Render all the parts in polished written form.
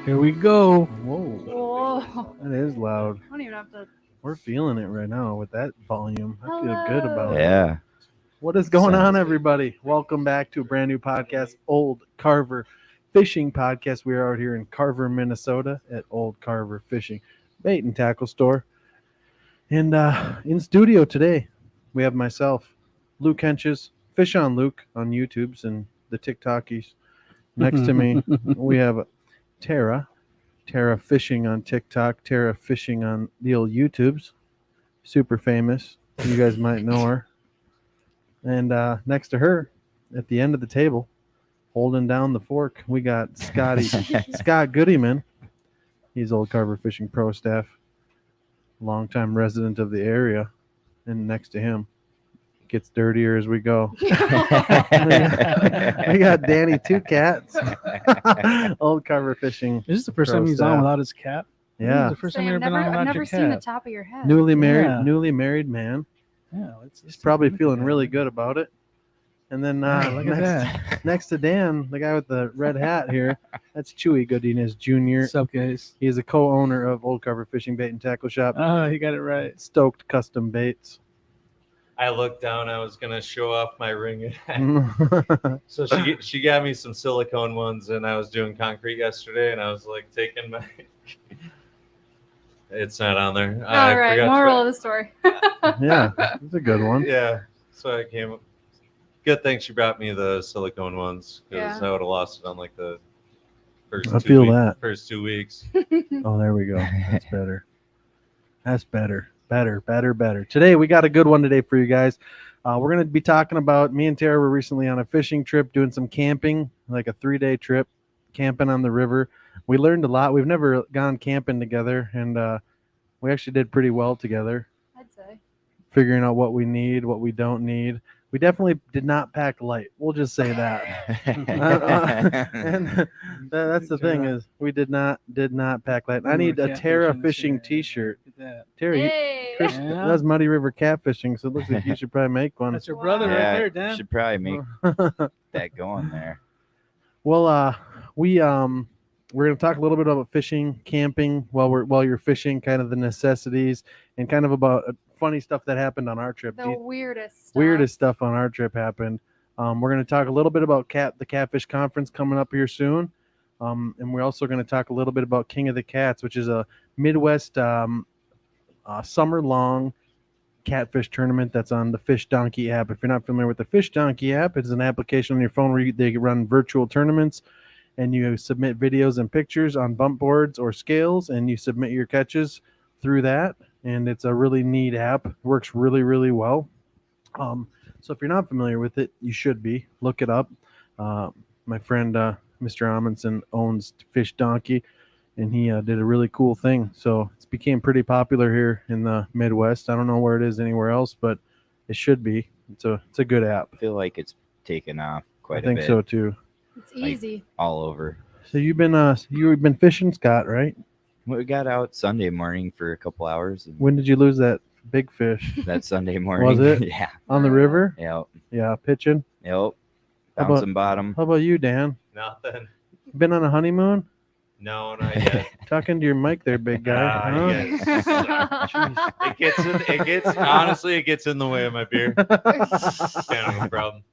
Here we go. Whoa. That is loud. I don't even have to. We're feeling it right now with that volume. I feel good about it. Yeah. What is going on, everybody? Welcome back to a brand new podcast, Old Carver Fishing Podcast. We are out here in Carver, Minnesota at Old Carver Fishing Bait and Tackle Store. And in studio today, we have myself, Luke Henches, Fish on Luke on YouTubes and the TikTokies. Next to me, we have Tera Fishing on TikTok, Tera Fishing on the old YouTubes. Super famous. You guys might know her. And next to her, at the end of the table, holding down the fork, we got Scott Goodyman. He's Old Carver Fishing Pro staff, longtime resident of the area. And next to him, it gets dirtier as we go. We got Danny Two Cats, Old Carver Fishing. Is this the first time he's on without his cap? Yeah. The first time you've ever been on I've without never your seen the cap? top of your head. Newly married man. Yeah, He's probably feeling really good about it. And then look at that. next to Dan, the guy with the red hat here, that's Chewy Godinez Jr. What's up, guys? He is a co-owner of Old Carver Fishing Bait and Tackle Shop. Oh, he got it right. Stoked Custom Baits. I looked down. I was gonna show off my ring, so she got me some silicone ones, and I was doing concrete yesterday, and I was like taking my. It's not on there. All right, moral of the story. Yeah, it's a good one. Yeah, so I came. Good thing she brought me the silicone ones because I would have lost it on like the first. First 2 weeks. Oh, there we go. That's better. That's better. Better. Today, we got a good one today for you guys. We're going to be talking about, me and Tara were recently on a fishing trip, doing some camping, like a 3-day trip, camping on the river. We learned a lot. We've never gone camping together, and we actually did pretty well together. I'd say. Figuring out what we need, what we don't need. We definitely did not pack light. We'll just say that. And that's the thing is we did not pack light. I need a Tera Fishing T-shirt. Tera, that's Muddy River catfishing, so it looks like you should probably make one. That's your brother right there, Dan. You should probably make that going there. Well, we we're going to talk a little bit about fishing, camping while you're fishing, kind of the necessities, and kind of about funny stuff that happened on our trip. The weirdest stuff. Weirdest stuff on our trip happened. We're going to talk a little bit about the Catfish Conference coming up here soon. And we're also going to talk a little bit about King of the Cats, which is a Midwest summer-long catfish tournament that's on the Fish Donkey app. If you're not familiar with the Fish Donkey app, it's an application on your phone where they run virtual tournaments, and you submit videos and pictures on bump boards or scales, and you submit your catches through that. And it's a really neat app. It works really, really well. So if you're not familiar with it, you should be. Look it up. My friend Mr. Amundsen owns Fish Donkey, and he did a really cool thing. So it's became pretty popular here in the Midwest. I don't know where it is anywhere else, but it should be. It's a good app. I feel like it's taken off quite a I think bit. so too. It's easy. All over. So you've been fishing, Scott, right? We got out Sunday morning for a couple hours. And When did you lose that big fish? that Sunday morning. Was it? Yeah. On the river? Yep. Yeah, pitching. Yep. How Found about- some bottom. How about you, Dan? Nothing. Been on a honeymoon? No, not yet. Talking to your mic there, big guy. Huh? Honestly, it gets in the way of my beer. It's kind of a problem.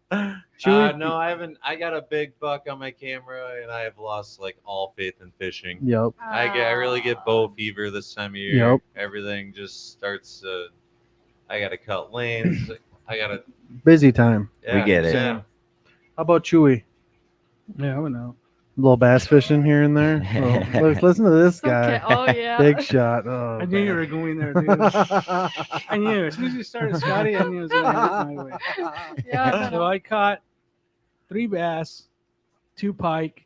Chewy? No, I haven't. I got a big buck on my camera, and I have lost like all faith in fishing. Yep. I really get bow fever this time of year. Yep. Everything just starts. I gotta cut lanes. I gotta. Busy time. Yeah, get it. Yeah. How about Chewy? Yeah, I would know. Little bass fishing here and there. Well, listen to this guy. Okay. Oh yeah. Big shot. Oh, I knew you man. were going there, dude. I knew. As soon as you started, Scotty, I knew it was going to hit my way. Yeah. So I caught 3 bass, 2 pike,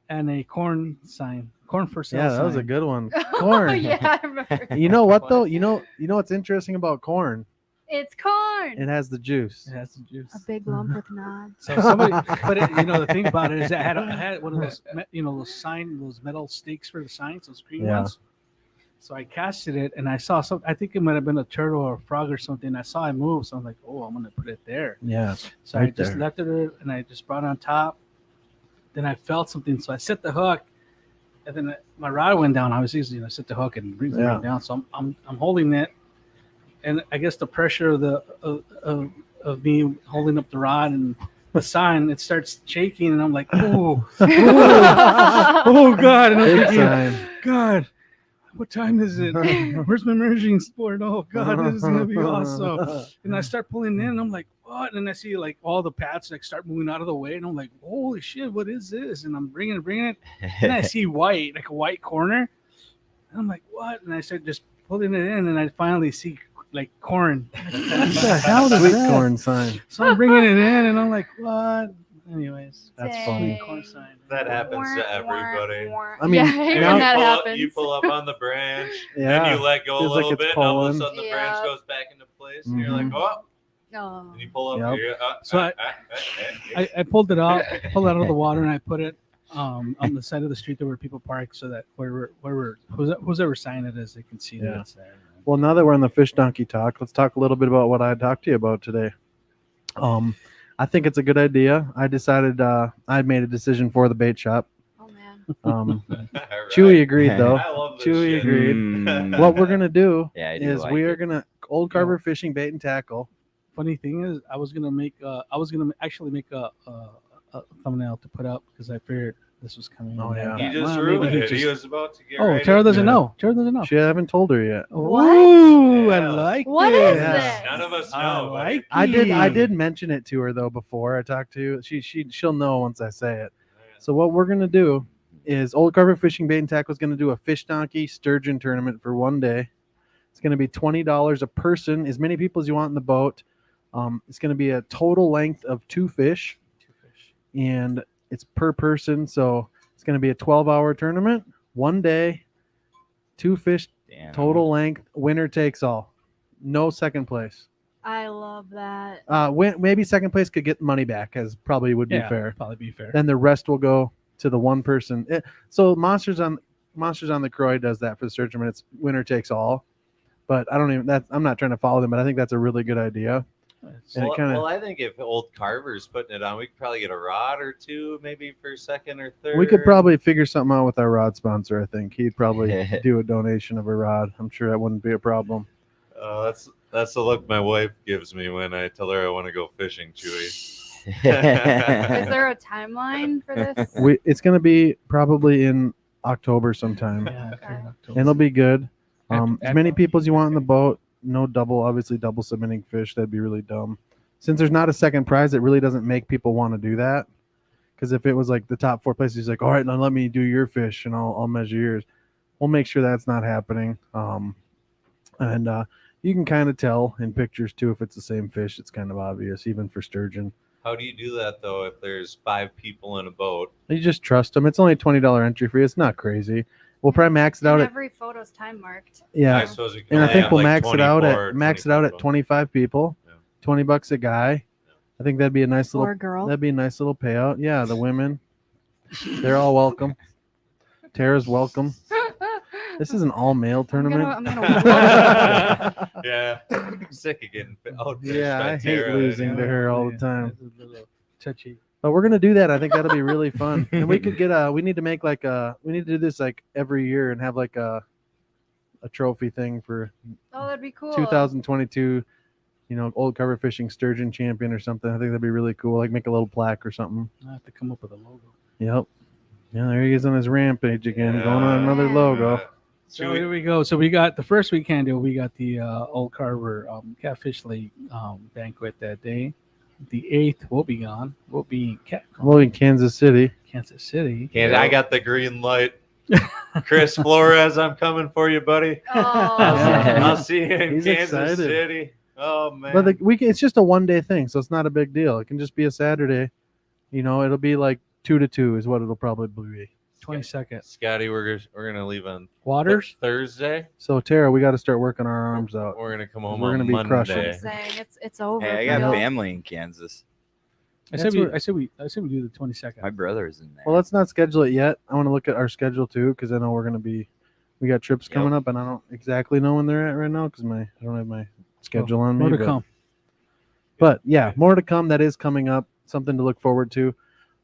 and a corn sign. Corn for sale. Yeah, that was a sign. good one. Oh, Corn. yeah, I remember. You know what though? You know what's interesting about corn? It's corn. It has the juice. It has some juice. A big lump with knots. So somebody, but the thing about it is, I had one of those, those metal stakes for the signs, those green Yeah. ones. So I casted it, and I saw some. I think it might have been a turtle or a frog or something. I saw it move, so I'm like, "Oh, I'm gonna put it there." Yeah. So I Right just there. left it, and I just brought it on top. Then I felt something, so I set the hook, and then my rod went down. I was easy, set the hook and brings it Yeah. right down. So I'm holding it, and I guess the pressure of me holding up the rod and the sign, it starts shaking, and I'm like, "Oh, oh God!" And I'm Big thinking, sign. God, what time is it? Where's my merging sport? Oh God, this is gonna be awesome. And I start pulling in, and I'm like, what? And I see like all the pads like start moving out of the way, and I'm like, holy shit, what is this? And I'm bringing it, and I see white, like a white corner. And I'm like, what? And I start just pulling it in, and I finally see like corn. What the hell is Sweet that? Corn sign. So I'm bringing it in, and I'm like, what? Anyways, That's Dang. funny. corn sign. That happens to everybody. I mean, yeah, I hate now- when that happens. You pull up on the branch, Yeah. and you let go a Feels like little it's bit, and all of a pulling. sudden the branch Yeah. goes back into place, and you're like, Mhm. oh, Oh. and you pull up. Yep. You're, So I pulled it out of the water, and I put it on the side of the street there where people park, so that who's ever signing it is, they can see Yeah. that it's there. Well, now that we're on the Fish Donkey talk, let's talk a little bit about what I talked to you about today. I think it's a good idea. I decided I made a decision for the bait shop. Oh man. Chewy agreed though. I love this Chewy shit. agreed. Mm. What we're gonna do Yeah, I do is like we are it. gonna Old Carver Fishing Bait and Tackle. Funny thing is, I was gonna actually make a thumbnail to put up because I figured this was coming. Oh, yeah. He just Well, ruined maybe it. he He just- was about to get Oh, ready. Tara doesn't Yeah. know. Tara doesn't know. She haven't told her yet. What? Ooh, I Yeah. like What this. is Yeah. this? None of us I know. like buddy. I did mention it to her though before I talked to you. She'll know once I say it. So what we're gonna do is Old Carver Fishing Bait and Tackle is gonna do a Fish Donkey Sturgeon tournament for one day. It's gonna be $20 a person, as many people as you want in the boat. It's gonna be a total length of 2 fish, and it's per person. So it's gonna be a 12-hour tournament, one day, 2 fish, Damn. total length. Winner takes all. No second place. I love that. Maybe second place could get money back, as probably would be Yeah, fair. probably be fair. Then the rest will go to the one person. So Monsters on the Croy does that for the Sturgeon. It's winner takes all. But I don't even. I'm not trying to follow them, but I think that's a really good idea. And it Well, kinda- well, I think if Old Carver's putting it on, we could probably get a rod or two, maybe for second or third. We could probably figure something out with our rod sponsor. I think he'd probably do a donation of a rod. I'm sure that wouldn't be a problem. That's the look my wife gives me when I tell her I want to go fishing, Chewy. Is there a timeline for this? It's going to be probably in October sometime. Yeah, Okay. fair enough. And it'll be good. At- As many people as you want in the boat. No obviously double submitting fish. That'd be really dumb. Since there's not a second prize, it really doesn't make people want to do that. Because if it was like the top 4 places, he's like, all right, now let me do your fish and I'll measure yours. We'll make sure that's not happening. And you can kind of tell in pictures too if it's the same fish. It's kind of obvious, even for sturgeon. How do you do that though? If there's 5 people in a boat, You just trust them. It's only $20 entry fee. It's not crazy. We'll probably max it out And at every photo's time marked. I yeah. suppose we can. And I only think have, we'll like, max it out 24 at people. 25 people. Yeah. $20 a guy. I think that'd be a nice little Or girl. that'd be a nice little payout. Yeah, the women, they're all welcome. Tara's welcome. This is an all male tournament. I'm gonna Yeah, I'm sick of getting outfished Yeah, by I hate Tara. losing to her all the time. It's a little touchy. But we're gonna do that. I think that'll be really fun. And we could get we need to make like we need to do this like every year and have like a trophy thing for Oh, that'd be cool. 2022. Old Carver Fishing Sturgeon Champion or something. I think that'd be really cool. Like make a little plaque or something. I have to come up with a logo. Yep. Yeah, there he is on his rampage again, Yeah. going on another logo. So here we go. So we got the first weekend. We got the Old Carver Catfish League banquet that day. The 8th, we'll be gone. We'll be in CatCon, Well, in Kansas City. Kansas City. I got the green light. Chris Flores, I'm coming for you, buddy. Oh, I'll see you in He's Kansas excited. City. Oh man. But it's just a 1-day thing, so it's not a big deal. It can just be a Saturday. It'll be like 2 to 2 is what it'll probably be. 22nd. Scotty, we're gonna leave on Waters. Thursday. So Tara, we got to start working our arms out. We're gonna come home We're on gonna be Monday. crushing. I'm saying it's over. Hey, I for got real. family in Kansas. I said That's we. what- I said we do the 22nd. My brother's in there. Well, let's not schedule it yet. I want to look at our schedule too, because I know we got trips coming up, and I don't exactly know when they're at right now because I don't have my schedule on me. More to but- come. But yeah, more to come. That is coming up. Something to look forward to.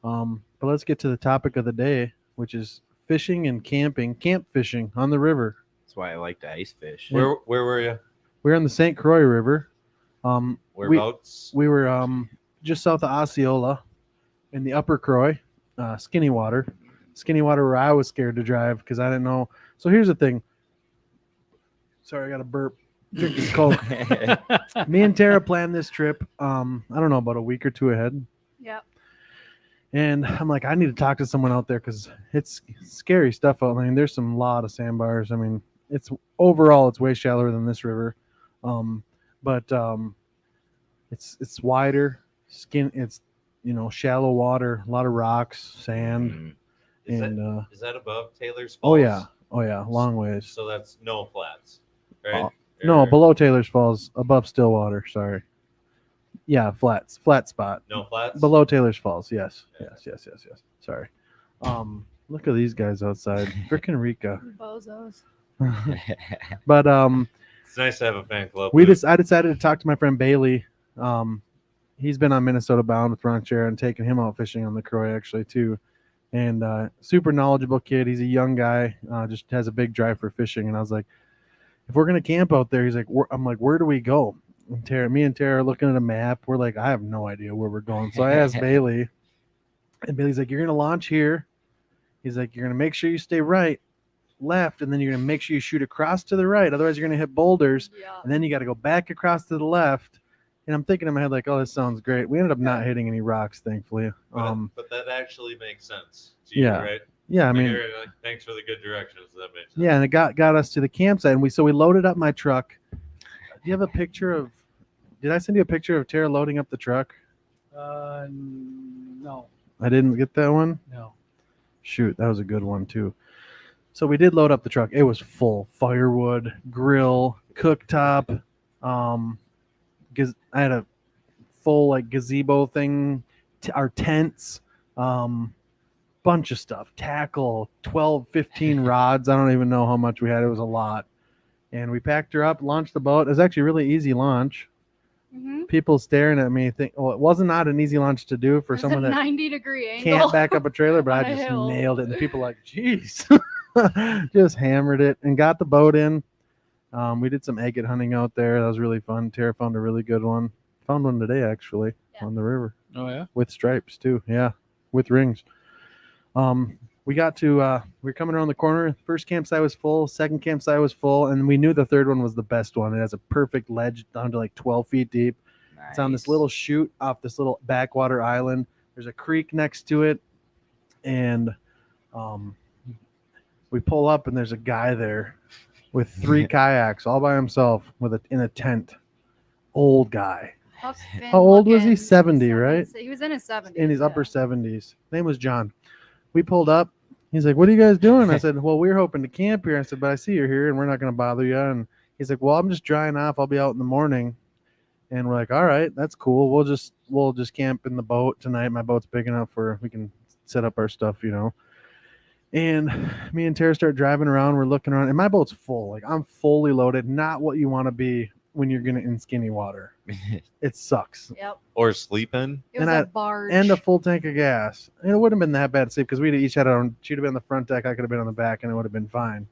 But let's get to the topic of the day, which is fishing and camping, camp fishing on the river. That's why I like to ice fish. Where were you? We're on the St. Croix River. Whereabouts? We were just south of Osceola in the Upper Croix, Skinny Water. Skinny Water where I was scared to drive because I didn't know. So here's the thing. Sorry, I got a burp. Drink this Coke. Me and Tara planned this trip, I don't know, about a week or 2 ahead. Yep. And I'm like, I need to talk to someone out there because it's scary stuff out there. I mean, there's some lot of sandbars. I mean, it's way shallower than this river. But it's wider. It's shallow water, a lot of rocks, sand, and Is that above Taylor's oh Falls? yeah, long ways. So that's no flats, right? No, Or below Taylor's Falls, above Stillwater. Sorry. Yeah, flat spot. no flats. Below Taylor's Falls, yes. Sorry. Look at these guys outside. Frickin' Rika. Bozos. But It's nice to have a fan club. I decided to talk to my friend Bailey. He's been on Minnesota Bound with Ron Chair and taking him out fishing on the Croix actually too. And super knowledgeable kid. He's a young guy, just has a big drive for fishing. And I was like, if we're gonna camp out there, he's like, I'm like, where do we go? And me and Tara are looking at a map. We're like, I have no idea where we're going. So I asked Bailey, and Bailey's like, you're gonna launch here. He's like, you're gonna make sure you stay right, left, and then you're gonna make sure you shoot across to the right. Otherwise, you're gonna hit boulders, Yeah. and then you got to go back across to the left. And I'm thinking in my head like, oh, this sounds great. We ended up not hitting any rocks, thankfully. But that actually makes sense to you, Yeah. right? Yeah, I Like, mean, you're like, thanks for the good directions. That makes sense. yeah, and it got us to the campsite, and we loaded up my truck. Do you have a picture of? Did I send you a picture of Tara loading up the truck? No. I didn't get that one. No. Shoot, that was a good one too. So we did load up the truck. It was full: firewood, grill, cooktop. I had a full like gazebo thing, our tents, bunch of stuff, tackle, 12, 15 rods. I don't even know how much we had. It was a lot. And we packed her up, launched the boat. It was actually a really easy launch. Mhm. people staring at me. Think, well, it wasn't not an easy lunch to do for There's someone a that 90-degree angle. can't back up a trailer, but on I a just hill. nailed it. And people like, geez, just hammered it and got the boat in. We did some agate hunting out there. That was really fun. Tara found a really good one. Found one today actually Yeah. on the river Oh yeah. with stripes too. Yeah, with rings. We got to we were coming around the corner. First campsite was full. Second campsite was full, and we knew the third one was the best one. It has a perfect ledge down to like 12 feet deep. It's on this Nice. little chute off this little backwater island. There's a creek next to it, and we pull up, and there's a guy there with 3 kayaks all by himself in a tent. Old guy. Huck Finn How old was he? looking. 70, right? He was in his 70s. In his yeah. upper 70s. Name was John. We pulled up. He's like, "What are you guys doing?" I said, "Well, we're hoping to camp here." I said, "But I see you're here, and we're not going to bother you." And he's like, "Well, I'm just drying off. I'll be out in the morning." And we're like, "All right, that's cool. We'll just camp in the boat tonight. My boat's big enough where we can set up our stuff, you know." And me and Tara start driving around. We're looking around, and my boat's full. Like, I'm fully loaded. Not what you want to be when you're gonna in skinny water. It sucks. Yep. Or sleeping. It was And a barge. And a full tank of gas. And it wouldn't have been that bad to sleep because we'd each had our own. She'd have been on the front deck. I could have been on the back, and it would have been fine.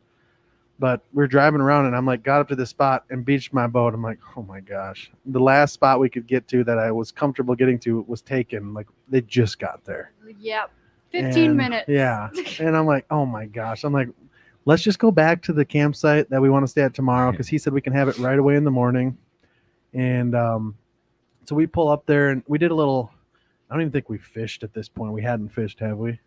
But we're driving around, and I'm like, got up to this spot and beached my boat. I'm like, oh my gosh. The last spot we could get to that I was comfortable getting to was taken. Like, they just got there. Yep. 15 And, minutes. Yeah. And I'm like, oh my gosh. I'm like, let's just go back to the campsite that we want to stay at tomorrow because he said we can have it right away in the morning. And so we pull up there, and we did a little. I don't even think we fished at this point. We hadn't fished, have we?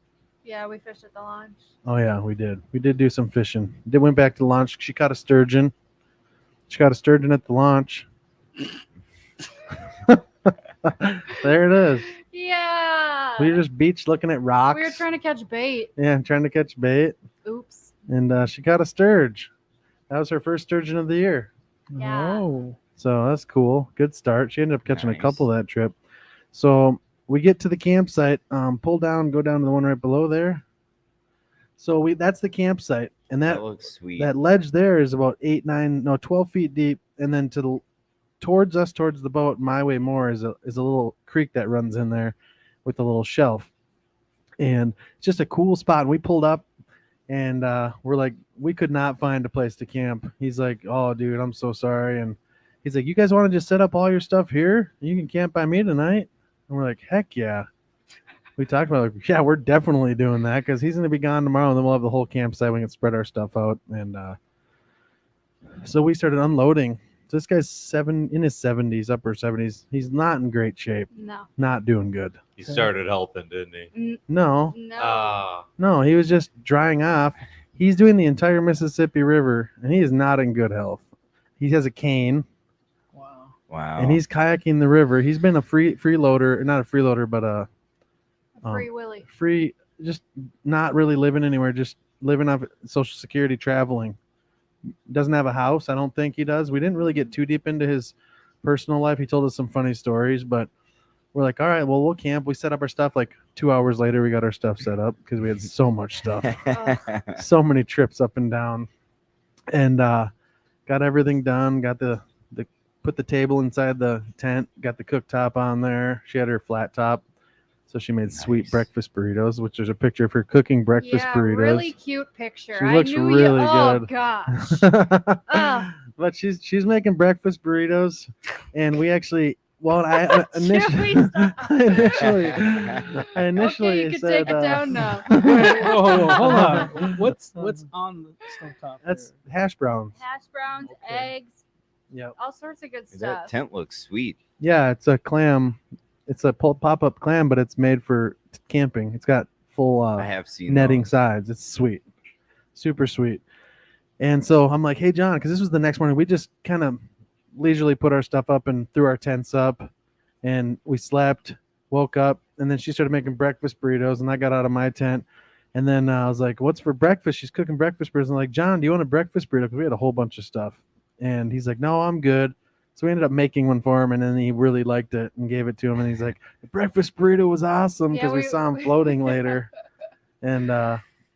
Yeah, we fished at the launch. Oh yeah, we did. We did do some fishing. Then went back to launch. She caught a sturgeon. She caught a sturgeon at the launch. There it is. Yeah. We were just beached looking at rocks. We were trying to catch bait. Yeah, trying to catch bait. Oops. And she caught a sturge. That was her first sturgeon of the year. Yeah. Oh. So that's cool. Good start. She ended up catching a Nice. couple that trip. So we get to the campsite, pull down, go down to the one right below there. So that's the campsite. And That that looks sweet. that ledge there is about 12 feet deep. And then towards the boat, my way more is a little creek that runs in there with a little shelf. And it's just a cool spot. And we pulled up, and we're like, we could not find a place to camp. He's like, "Oh, dude, I'm so sorry." And he's like, "You guys want to just set up all your stuff here? You can camp by me tonight." And we're like, "Heck yeah." We talked about it, like, yeah, we're definitely doing that because he's going to be gone tomorrow, and then we'll have the whole campsite. We can spread our stuff out. And so we started unloading. So this guy's in his 70s, upper 70s. He's not in great shape. No. Not doing good. He started helping, didn't he? No, No. no, he was just drying off. He's doing the entire Mississippi River, and he is not in good health. He has a cane, Wow. Wow. and he's kayaking the river. He's been a freeloader, not a freeloader, but a Free Willy. free, just not really living anywhere, just living off Social Security, traveling. Doesn't have a house. I don't think he does. We didn't really get too deep into his personal life. He told us some funny stories, but we're like, all right, well, we'll camp. We set up our stuff. Like 2 hours later, we got our stuff set up because we had so much stuff. So many trips up and down, and got everything done. Got the put the table inside the tent. Got the cooktop on there. She had her flat top, so she made sweet Nice. breakfast burritos, which is a picture of her cooking breakfast Yeah, burritos. really cute picture. She looks I knew really Oh good. gosh. Ugh. But she's making breakfast burritos, and we actually. Well, I initially, Should we stop? I initially Okay, you can said, take it down now. Whoa, hold on. What's on the stovetop? That's hash browns. Hash browns, Okay. eggs, Yep. all sorts of good That stuff. tent looks sweet. Yeah, it's a clam. It's a pop-up clam, but it's made for camping. It's got full I have seen netting those. sides. It's sweet, super sweet. And so I'm like, hey, John, because this was the next morning. We just kind of leisurely put our stuff up and threw our tents up, and we slept, woke up, and then she started making breakfast burritos, and I got out of my tent. And then I was like, what's for breakfast? She's cooking breakfast burritos. I'm like, John, do you want a breakfast burrito? Because we had a whole bunch of stuff. And he's like, no, I'm good. So we ended up making one for him, and then he really liked it and gave it to him. And he's like, the breakfast burrito was awesome because Yeah, we saw him floating later. And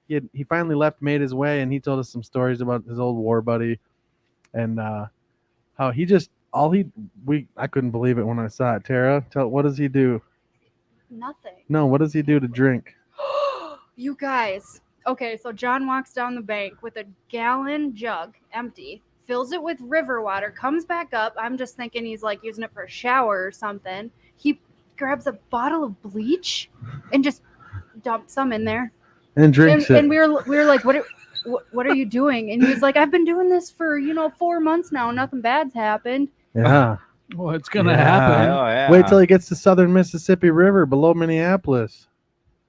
he finally left, made his way, and he told us some stories about his old war buddy and how he just I couldn't believe it when I saw it. Tara, what does he do? Nothing. No, what does he do to drink? You guys. Okay, so John walks down the bank with a gallon jug, empty, fills it with river water, comes back up. I'm just thinking he's like using it for a shower or something. He grabs a bottle of bleach and just dumps some in there. And drinks it. And we were like, what are you doing? And he's like, I've been doing this for 4 months now. Nothing bad's happened. Yeah. Well, it's gonna Yeah. happen. Oh, yeah. Wait till he gets to Southern Mississippi River below Minneapolis.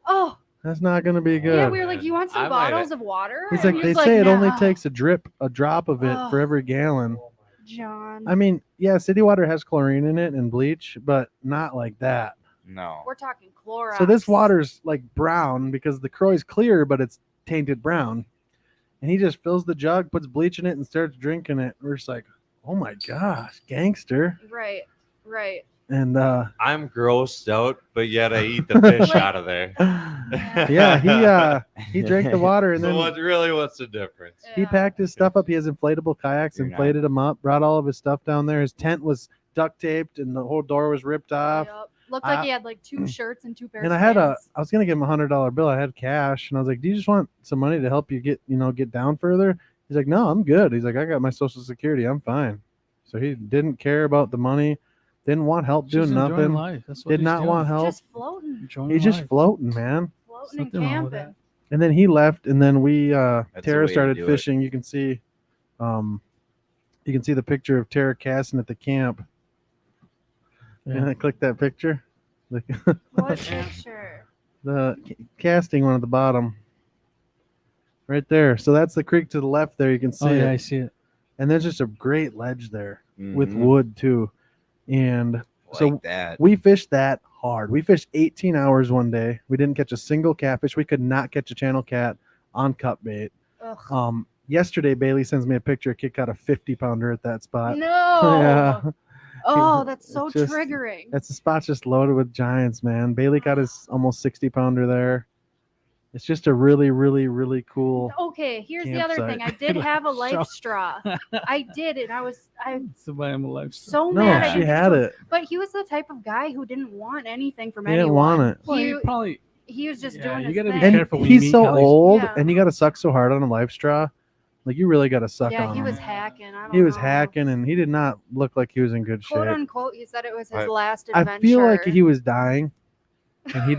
Oh, That's not going to be good. yeah. We were like, you want some I might- bottles of water? He's And like, he they was say it only "Nah." takes a drop of it for every gallon. John. I mean, yeah, city water has chlorine in it and bleach, but not like that. No. We're talking Clorox. So this water's like brown because the Croix's clear, but it's tainted brown. And he just fills the jug, puts bleach in it, and starts drinking it. We're just like, oh my gosh, gangster. Right. And I'm grossed out, but yet I eat the fish out of there. yeah, he drank the water and So then what's the difference? he packed his stuff up. He has inflatable kayaks, You're not- inflated them up, brought all of his stuff down there. His tent was duct taped and the whole door was ripped off. Yep. Looked like he had like 2 shirts and 2 pairs And of I pants. was gonna give him $100 bill. I had cash, and I was like, "Do you just want some money to help you get down further?" He's like, "No, I'm good." He's like, "I got my Social Security. I'm fine." So he didn't care about the money, didn't want help Just doing enjoying nothing, life. That's what did he's not doing. want help. Just floating. Enjoying He's just life. floating, man. Floating and Nothing wrong with camping. And then he left, and then we the Tara way to started do it. fishing. You can see the picture of Tara casting at the camp. Yeah. Can I click that picture? The, What picture? the casting one at the bottom. Right there. So that's the creek to the left there. You can see Oh yeah, it. I see it. And there's just a great ledge there with Mhm. wood too. And so Like that. we fished that hard. We fished 18 hours one day. We didn't catch a single catfish. We could not catch a channel cat on cut bait. Ugh. Yesterday Bailey sends me a picture. A kid caught a 50-pounder at that spot. No. Yeah. Oh, that's so It's just- triggering. That's the spot's just loaded with giants, man. Bailey got his almost 60-pounder there. It's just a really, really, really cool. Okay, here's the other campsite. thing. I did have a life Show. straw. I did, and I'm Somebody in my life. so No, mad. I she didn't had do it. But he was the type of guy who didn't want anything from He anyone. didn't want it. Well, He, you probably he was just Yeah, doing you his gotta be thing. And careful when you he's meet so Kelly's- old, Yeah. and you got to suck so hard on a life straw. Like you really got to suck Yeah, on he him. was hacking. I don't He was know. hacking, and he did not look like he was in good Quote shape. unquote, he said it was his I- last adventure. I feel like he was dying, and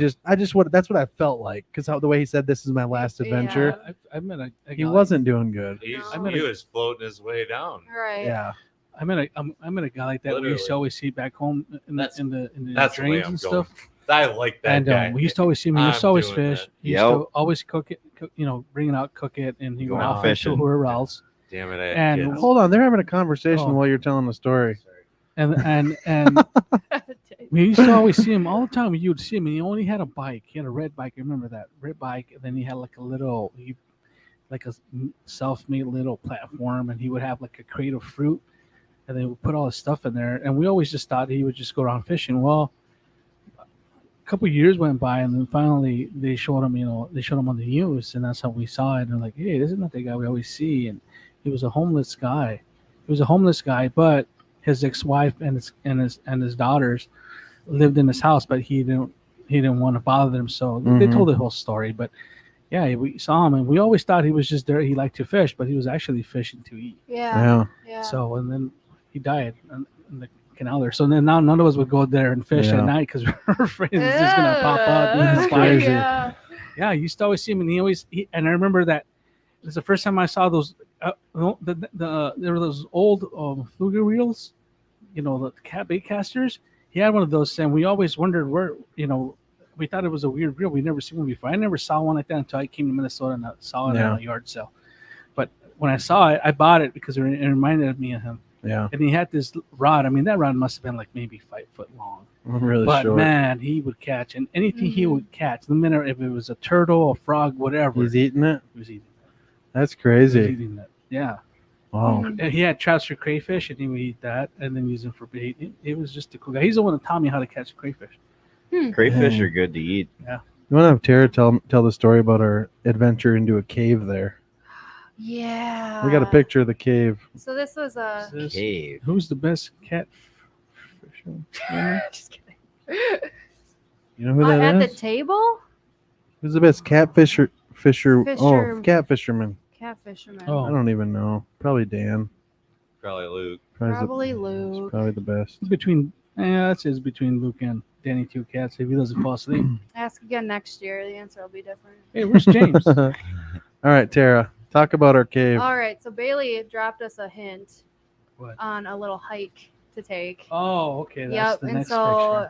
that's what I felt like, because the way he said, "This is my last Yeah. adventure." I met a He guy- wasn't doing good. No. He was floating his way down. Right. Yeah, I met a guy like that. We used Literally. to always see back home in the That's- in the That's the way drains I'm and going. stuff. I like that And guy. we used to always see him. He used I'm to always doing fish. that. He used to always cook it. Bring it out, cook it, and he Going went out out fishing fishing. whoever else. Damn it! I had And- kids. hold on, they're having a conversation Oh. while you're telling the story. And we used to always see him all the time. You would see him, and he only had a bike. He had a red bike. I remember that red bike. And then he had like a self-made little platform, and he would have like a crate of fruit, and they would put all his stuff in there. And we always just thought he would just go around fishing. Well, a couple of years went by, and then finally they showed him on the news, and that's how we saw it. And they're like, "Hey, this is not the guy we always see." And he was a homeless guy. But his ex-wife and his daughters lived in his house, but he didn't want to bother them, so they Mhm. told the whole story. But yeah, we saw him, and we always thought he was just there. He liked to fish, but he was actually fishing to eat. Yeah. Yeah, So, and then he died in the canal there. So then now none of us would go there and fish Yeah. at night because we were afraid it's just gonna pop up. And That's it's like- crazy. Yeah. yeah, I used to always see him, and and I remember that it was the first time I saw those. There were those old fluger reels, the cat bait casters. He had one of those, and we always wondered where. We thought it was a weird reel. We never seen one before. I never saw one like that until I came to Minnesota and I saw it Yeah. at a yard sale. But when I saw it, I bought it because it reminded me of him. yeah, And he had this rod. I mean, that rod must have been like maybe 5 foot long. I'm really But short. man, he would catch, and anything he Mhm. would catch, no matter if it was a turtle, a frog, whatever, He's eating it. he was eating. That's He was crazy. eating that. Yeah. Wow. Mhm. And he had traps for crayfish, and he would eat that, and then use them for bait. It was just a cool guy. He's the one that taught me how to catch crayfish. Crayfish Dang. are good to eat. You want to have Tara tell the story about our adventure into a cave there? Yeah. We got a picture of the cave. So this was a. This- Cave. Who's the best cat fisherman? Just kidding. You know who that At is? the table, Who's the best fisher? Oh, cat fisherman. cat fisherman. Oh. I don't even know. Probably Dan. Probably Luke. Probably He's Luke. probably the best. Between that says between Luke and Danny Two Cats. If he doesn't fall asleep. Ask again next year. The answer will be different. Hey, where's James? All right, Tara, talk about our cave. All right. So Bailey dropped us a hint What? on a little hike to take. Oh, okay. That's Yep. the And next so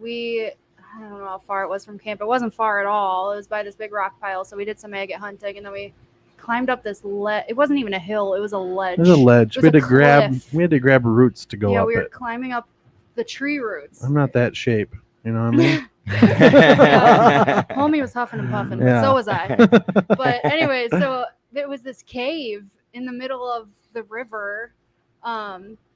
picture. I don't know how far it was from camp. It wasn't far at all. It was by this big rock pile. So we did some agate hunting, and then we climbed up this ledge. It wasn't even a hill. It was a ledge. There's a ledge. It We had was to a grab. cliff. We had to grab roots to go Yeah, up we were it. climbing up the tree roots. I'm not that shape. You know what I mean? Homie was huffing and puffing, but Yeah. so was I. But anyway, so there was this cave in the middle of the river.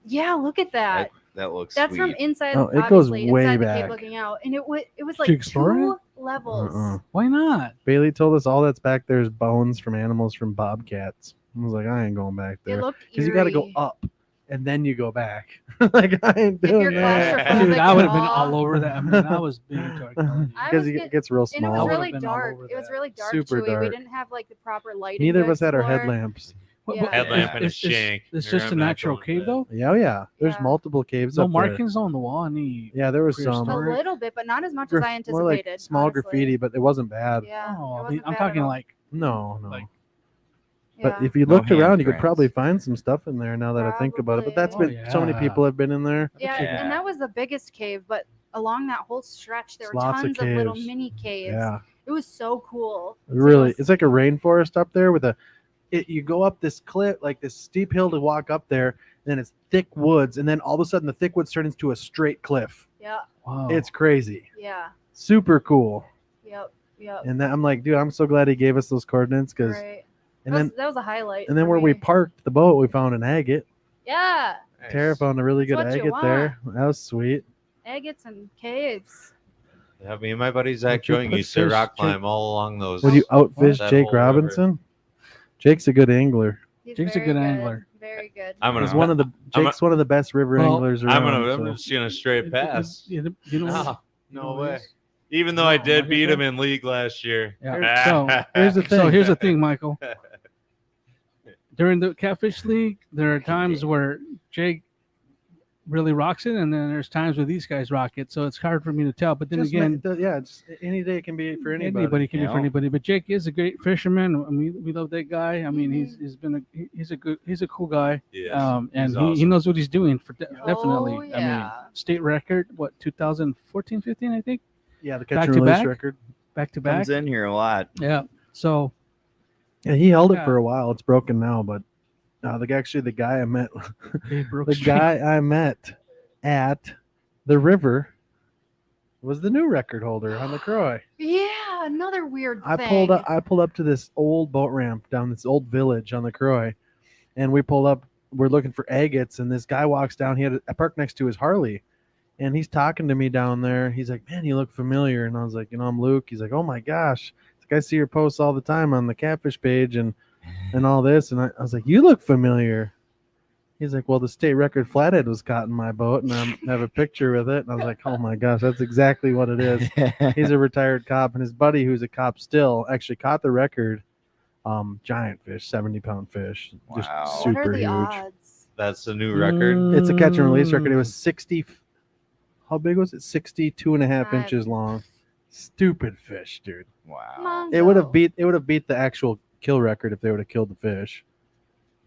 Yeah, look at that. That looks That's from sweet. inside. Oh, it goes obviously, way inside the back. cave looking out, and it was like Did you explore 2 levels. Why not? Bailey told us all that's back there is bones from animals from bobcats. I was like, I ain't going back It there looked because you got to go eerie. up and then you go back. Like I ain't If doing you're that. claustrophobic Dude, I would have been at all all. over that. I mean, I was big into archaeology. I Because was it gets real And it small. was I would've really been all dark. over It was that. really dark, Super Chewy. dark. We didn't have like the proper lighting. Neither to of us had our explore. headlamps. Yeah. Headlamp and a It's shank. It's Or just a I'm not natural going cave, to- though. Yeah, oh yeah. There's Yeah. multiple caves No up there. markings on the wall. Any? Yeah, there was some. A Prehistoric. little bit, but not as much as I More like anticipated. small honestly. graffiti, but it wasn't bad. Yeah. Oh, it I wasn't mean, I'm bad talking at all. like No. Like- But Yeah. if you No looked around, you could handprints. probably find some stuff in there now that I think about it. But that's Probably. been so many yeah. people have been in there. Yeah, Yeah. and that was the biggest cave, but along that whole stretch, there There's were lots of tons of little caves. mini caves. Yeah, It was so cool. really. was- It's like a rainforest up there with you go up this cliff, like this steep hill to walk up there, and then it's thick woods, and then all of a sudden the thick woods turn into a straight cliff. Yeah, wow. It's crazy, yeah, super cool. yep. And I'm like, dude, I'm so glad he gave us those coordinates because, Right. and that, then was, that was a highlight. and then for where we me. parked the boat, we found an agate. Yeah, Nice. Tara found a really good That's what you agate there. That was sweet. agates and caves. Yeah, me and my buddy Zach Would you Joint put used to fish- rock Jake- climb all along those. Would you outfish That Jake whole river. Robinson? Jake's a good angler. He's Jake's a very good angler. Very good. I'm gonna. He's one of the I'm Jake's one of the best river Well, anglers around. I'm so. just gonna straight pass. You know, No, you know no what it way. is? Even though No, I I'm did not beat gonna him do in league last year. Yeah. So Here's the thing. So here's the thing, Michael. During the Catfish League, there are times where Jake really rocks it, and then there's times where these guys rock it. So it's hard for me to tell. But then Just again, yeah, just any day can be for anybody. anybody can be for Yeah. anybody. But Jake is a great fisherman. I mean, we love that guy. I mean, Mhm. he's a cool guy. Yes, And he's he awesome. knows what he's doing for definitely. Oh, I mean, yeah. state record, what 2014, 15, I think, Yeah, the Back catch and to release back? record. back to back. Comes in here a lot. Yeah. So Yeah, he held it Yeah. for a while. It's broken now, but the guy I met, Dave Brooks the Street. guy I met at the river was the new record holder on the Croy. Yeah, another weird I thing. pulled up to this old boat ramp down this old village on the Croy, and we pulled up. We're looking for agates, and this guy walks down. I parked next to his Harley, and he's talking to me down there. He's like, "Man, you look familiar." And I was like, I'm Luke." He's like, "Oh my gosh, it's like I see your posts all the time on the Catfish page and all this." And I was like, "You look familiar." He's like, "Well, the state record flathead was caught in my boat, and I have a picture with it." And I was like, "Oh my gosh, that's exactly what it is." He's a retired cop, and his buddy, who's a cop still, actually caught the record. Giant fish, 70-pound fish, just Wow. what super are the huge. odds? That's the new record. It's a catch and release record. It Mm. was 60. How big was it? 62.5 God. inches long. Stupid fish, dude. Wow. It would have Mongo. beat the actual kill record if they would have killed the fish.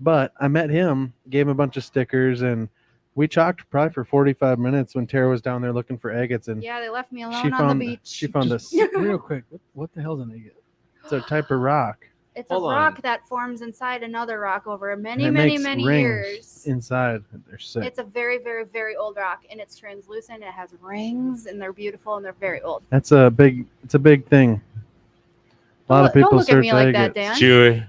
But I met him, gave him a bunch of stickers, and we chalked probably for 45 minutes when Tara was down there looking for agates, and Yeah, they left me she alone on found the beach. she found Just this. real quick. What the hell's an agate? It's a type of rock. It's a Hold on. rock that forms inside another rock over many, and it many, makes many rings years. inside. They're sick. It's a very, very, very old rock, and it's translucent. It has rings, and they're beautiful, and they're very old. It's a big thing. A lot of people don't look at search me like that, agates. Dan. Chewy.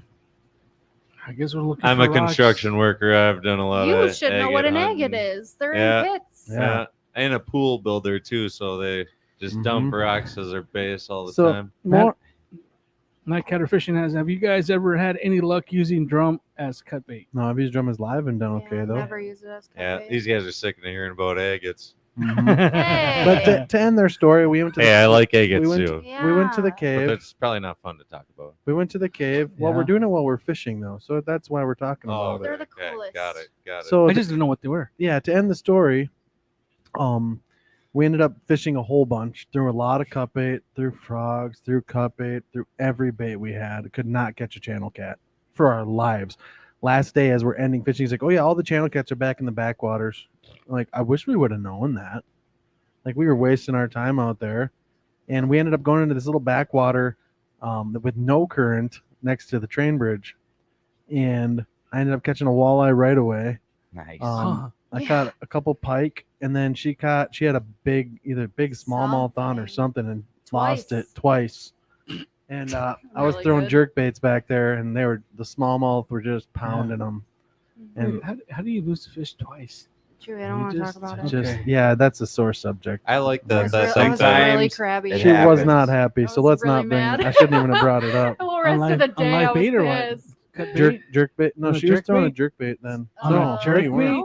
I guess we're looking. I'm for a construction worker. I've done a lot of You should know what an agate hunting. is. They're Yeah. in pits. Yeah. Yeah, and a pool builder too. So they just dump Mhm. rocks as their base all the So time. more Night Catter Fishing has. Have you guys ever had any luck using drum as cut bait? No, I've used drum as live and done Yeah, okay though. Never use it as Yeah, cut these guys are sick of hearing about agates. Mhm. Hey. But to end their story, we went to Hey, I like we agates went, too. Yeah. we went to the But cave. that's probably not fun to talk about. We went to the cave. Well, we're Yeah. doing it while we're fishing though, so that's why we're talking Oh, about They're it. the okay. coolest. Got it. So I just didn't know what they were. yeah, to end the story, we ended up fishing a whole bunch. Threw a lot of cut bait, threw frogs, threw cut bait, threw every bait we had. Could not catch a channel cat for our lives. Last day, as we're ending fishing, he's like, "Oh yeah, all the channel cats are back in the backwaters." I'm like, I wish we would have known that. Like we were wasting our time out there, and we ended up going into this little backwater with no current next to the train bridge, and I ended up catching a walleye right away. Nice. I Yeah. caught a couple pike, and then she had a either big smallmouth on or something, and lost it twice. And I was Really throwing good. jerk baits back there, and the smallmouth were just pounding them. And Wait, how do you lose the fish twice? True, I don't You want to talk just- about it. just Okay. yeah, that's a sore subject. I like I the was, the I was really sometimes crabby. it She was happens. not happy, I so was let's really not bring. mad. I shouldn't even have brought it up. The whole rest of the On day, live I was bait or what? pissed. Cut Jerk bait? jerk bait. No, On a she was jerk throwing a bait? jerk bait then. On a No, jerk you weren't. bait?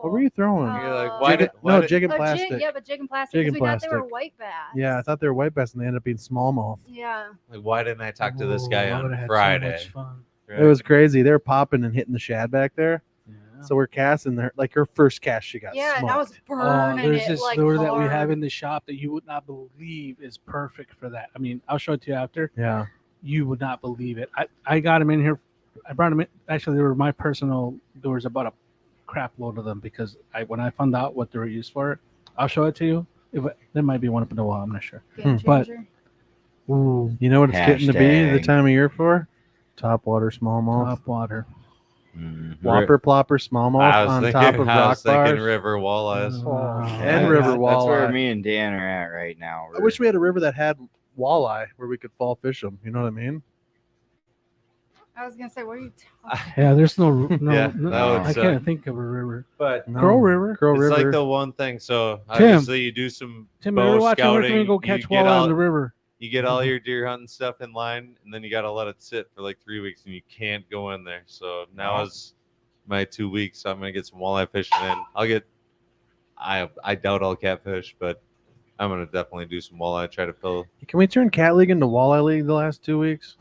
What were you throwing? You're like, Uh, why did no, jig and Oh, plastic. jig, yeah, but jig and plastic. Jig and Because we thought they were plastic. white bass. Yeah, I thought they were white bass, and they ended up being smallmouth. Yeah. like, why didn't I talk to this guy Ooh, I on would've had so Friday? much fun. It was crazy. They were popping and hitting the shad back there. Yeah. So we're casting there. Like her first cast, she got Yeah, and I was smoked. burning there's it this like lure hard. that we have in the shop that you would not believe is perfect for that. I mean, I'll show it to you after. Yeah. You would not believe it. I got them in here. I brought them in. Actually, they were my personal. There was about a crap load of them because when I found out what they were used for, I'll show it to you. There might be one up in the wall. I'm not sure. Game but- changer. Ooh, You know what it's getting to be the Hashtag. time of year for? Topwater smallmouth. top water. Mhm. Whopper plopper smallmouth I was on thinking, top of I rock was thinking bars. river walleyes. Oh, Yeah, and river That's where walleye. me and Dan are at right now. I wish we had a river that had walleye where we could fall fish them. You know what I mean? I was gonna say, what are you talking? Yeah, there's no. Yeah, that would I suck. can't think of a river. But No. Crow River. Crow it's River. like the one thing. So Tim. obviously you do some Tim, bow you're watching. We're scouting. gonna go you catch get walleye all- on the river. You get all your deer hunting stuff in line, and then you got to let it sit for like 3 weeks, and you can't go in there. So now is my 2 weeks. So I'm gonna get some walleye fishing in. I doubt I'll catfish, but I'm gonna definitely do some walleye. Try to fill. Can we turn Cat League into Walleye League the last 2 weeks?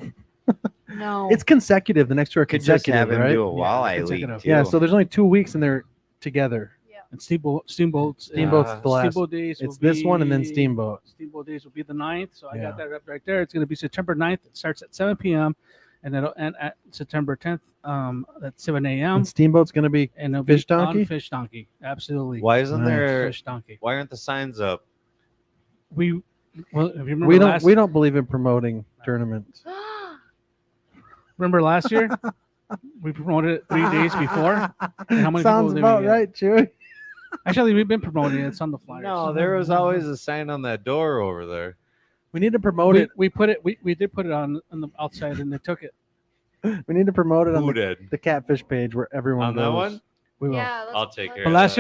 No. It's consecutive. The next two are could just have consecutive, him right? do a Yeah, walleye consecutive. league too. Yeah, so there's only 2 weeks and they're together. And steamboats. Steamboat's Yeah. the last. Steamboat days. It's will this one and then be- Steamboat. Steamboat days will be the 9th. So I Yeah. got that up right there. It's going to be September 9th. It starts at 7 p.m. and it'll end at September 10th at 7 a.m. And Steamboat's going to be And it'll Fish be on Donkey? Fish Donkey. Absolutely. Why isn't Nice. there? Fish Donkey. Why aren't the signs up? If you remember we don't last, we don't believe in promoting tournaments. remember last year? We promoted it 3 days before. And how many Sounds people did we about get? right, Chewy. Actually, we've been promoting it. It's on the flyers. No, there was always a sign on that door over there. We need to promote we, it. we put it. We did put it on the outside, and they took it. We need to promote it on Who the, did? the Catfish page where everyone On goes. that one? We will. Yeah, I'll take care But of last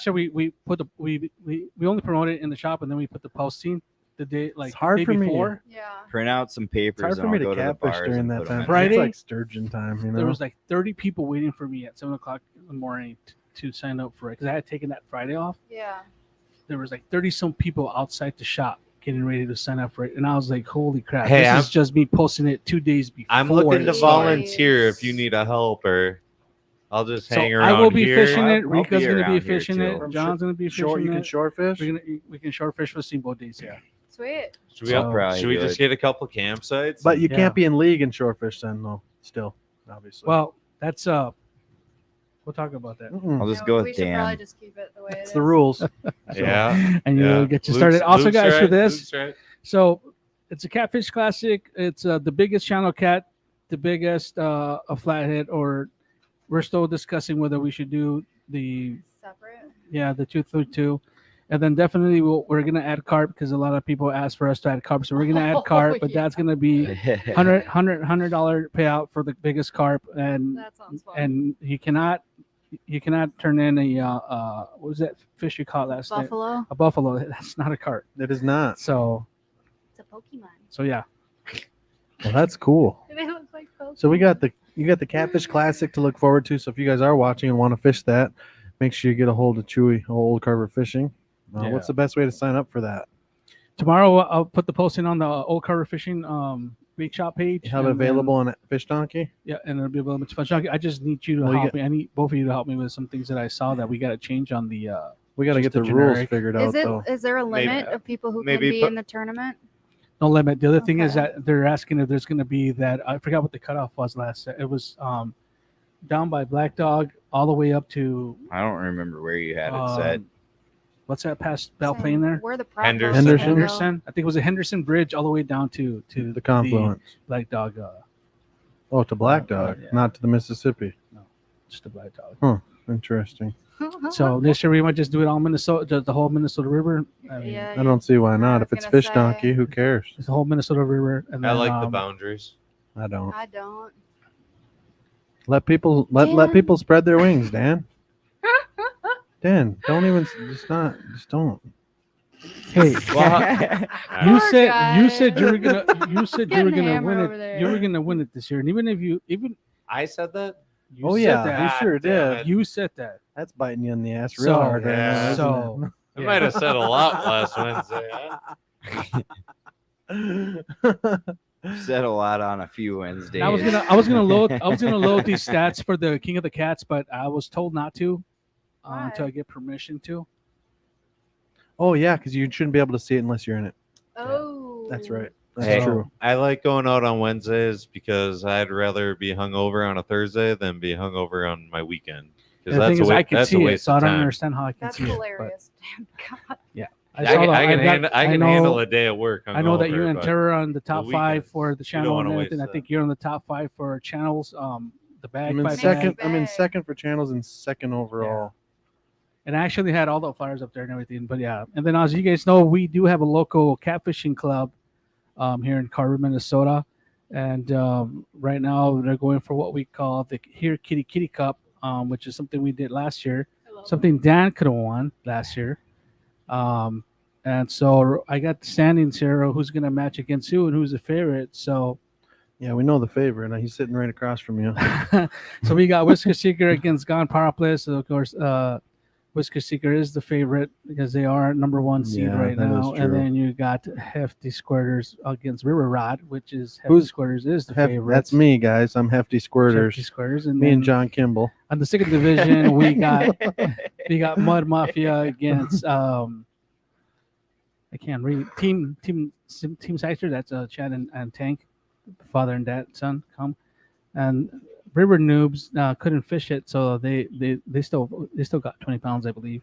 that. year we put the we only promoted it in the shop, and then we put the posting the day It's hard day for me. before. Yeah. print out some It's papers hard and for I'll me go to to the catfish bars during and that put 'em time. in. Friday? It's like sturgeon time, you know. There was like 30 people waiting for me at 7:00 in the morning to sign up for it because I had taken that Friday off. Yeah. There was like 30 some people outside the shop getting ready to sign up for it, and I was like, "Holy crap! Hey, this I'm- is just me posting it 2 days before." I'm looking to it started." volunteer if you need a helper. I'll just So hang around I will be here. fishing it. I'll Rika's be going to be around here fishing too. it. From John's going to be Shore, fishing you can it. shore fish. We can shore fish for steamboat days. Yeah. Sweet. Should we, So- Probably should we do just it. get a couple campsites? But you Yeah. can't be in league in shore fish then, though. Still, obviously. Well, that's we'll talk about that. Mm-mm. I'll just No, go we with should probably Dan. just keep it the way It's it the is. rules. yeah. And yeah. you'll get you started. Also, guys, for right. this, Luke's right. so it's a catfish classic. It's the biggest channel cat, the biggest a flathead, or we're still discussing whether we should do the Separate. the 232. And then definitely we're gonna add carp because a lot of people ask for us to add carp, so we're gonna add carp, but yeah. that's gonna be $100 payout for the biggest carp, and That sounds fun. and you cannot turn in a what was that fish you caught last night? Buffalo. A buffalo. That's not a carp. It is not. So It's a Pokemon. yeah. Well, that's cool. They look like those. So you got the Catfish Classic to look forward to. So if you guys are watching and want to fish that, make sure you get a hold of Chewy, Old Carver Fishing. Yeah. What's the best way to sign up for that? Tomorrow I'll put the posting on the Old Carver Fishing bait shop page. You have it and then- available on Fish Donkey? Yeah, and it'll be a little bit fun. I just need you to Well, you help me. I need both of you to help me with some things that I saw that we got to change on the. We got to Just get the the rules generic. figured Is out, though. there a Maybe- limit of people who can maybe be put- in the tournament? No limit. The other thing is Okay. that they're asking if there's going to be that. I forgot what the cutoff was last. It was down by Black Dog all the way up to I don't remember where you had it set. what's that past Bell Saying Plain there? Where the Henderson. Proctors Henderson. go. Henderson. I think it was a Henderson Bridge all the way down to The confluence. Black Dog. Oh, to Black Dog, yeah. not to the Mississippi. Just the Black Dog. Interesting. So this year we might just do it all Minnesota, the whole Minnesota River. I mean, Yeah, I don't see why not. I If was it's gonna Fish say. Donkey, who cares? it's the whole Minnesota River. And I then, like the boundaries. I don't. I don't. Let people Dan. people spread their wings, Dan. Dan, just don't. Hey, Well, you Poor said guy. you said you were gonna Getting win hammered it. over there. You were gonna win it this year, and even if you I said that. you Oh said yeah, that, he God sure damn did. it. you said that. That's biting you in the ass real So- hard right Yeah. now. So I yeah. might have said a lot last Wednesday. Huh? Said a lot on a few Wednesdays. I was gonna load these stats for the King of the Cats, but I was told not to Why? until I get permission to. Oh yeah, because you shouldn't be able to see it unless you're in it. Oh. That's right. That's Hey. true. I like going out on Wednesdays because I'd rather be hungover on a Thursday than be hungover on my weekend. And the thing is, I can that's a see it, waste so I of don't time. understand how I can That's see it. hilarious. God. I can handle a day at work. I know that you hungover, and but Tara are on the top five weekends, for the don't channel wanna and waste everything. I that. think you're on the top five for channels. The bag I'm in five second. bag. I'm in bag. second for channels and second overall. And I actually had all the flyers up there and everything. But yeah, and then as you guys know, we do have a local catfishing club here in Carver, Minnesota, and right now they're going for what we call the Here Kitty Kitty Cup, which is something we did last year, something Dan could have won last year. And so I got the standings here. Who's going to match against who and who's the favorite? So, Yeah, we know the favorite. He's sitting right across from you. so we got Whisker Seeker against Gone Paropolis. So of course, Whisker Seeker is the favorite because they are number one seed Yeah, right that is now. true. And then you got Hefty Squirters against River Rod, which is Hefty Who's- Squirters is the favorite. That's me, guys. I'm Hefty Squirters. Hefty Squirters. And Me and then John Kimball. on the second division, we got Mud Mafia against I can't read Team Seister. That's Chad and Tank, father and dad, son, come, and River Noobs couldn't fish it, so they still got 20 pounds, I believe.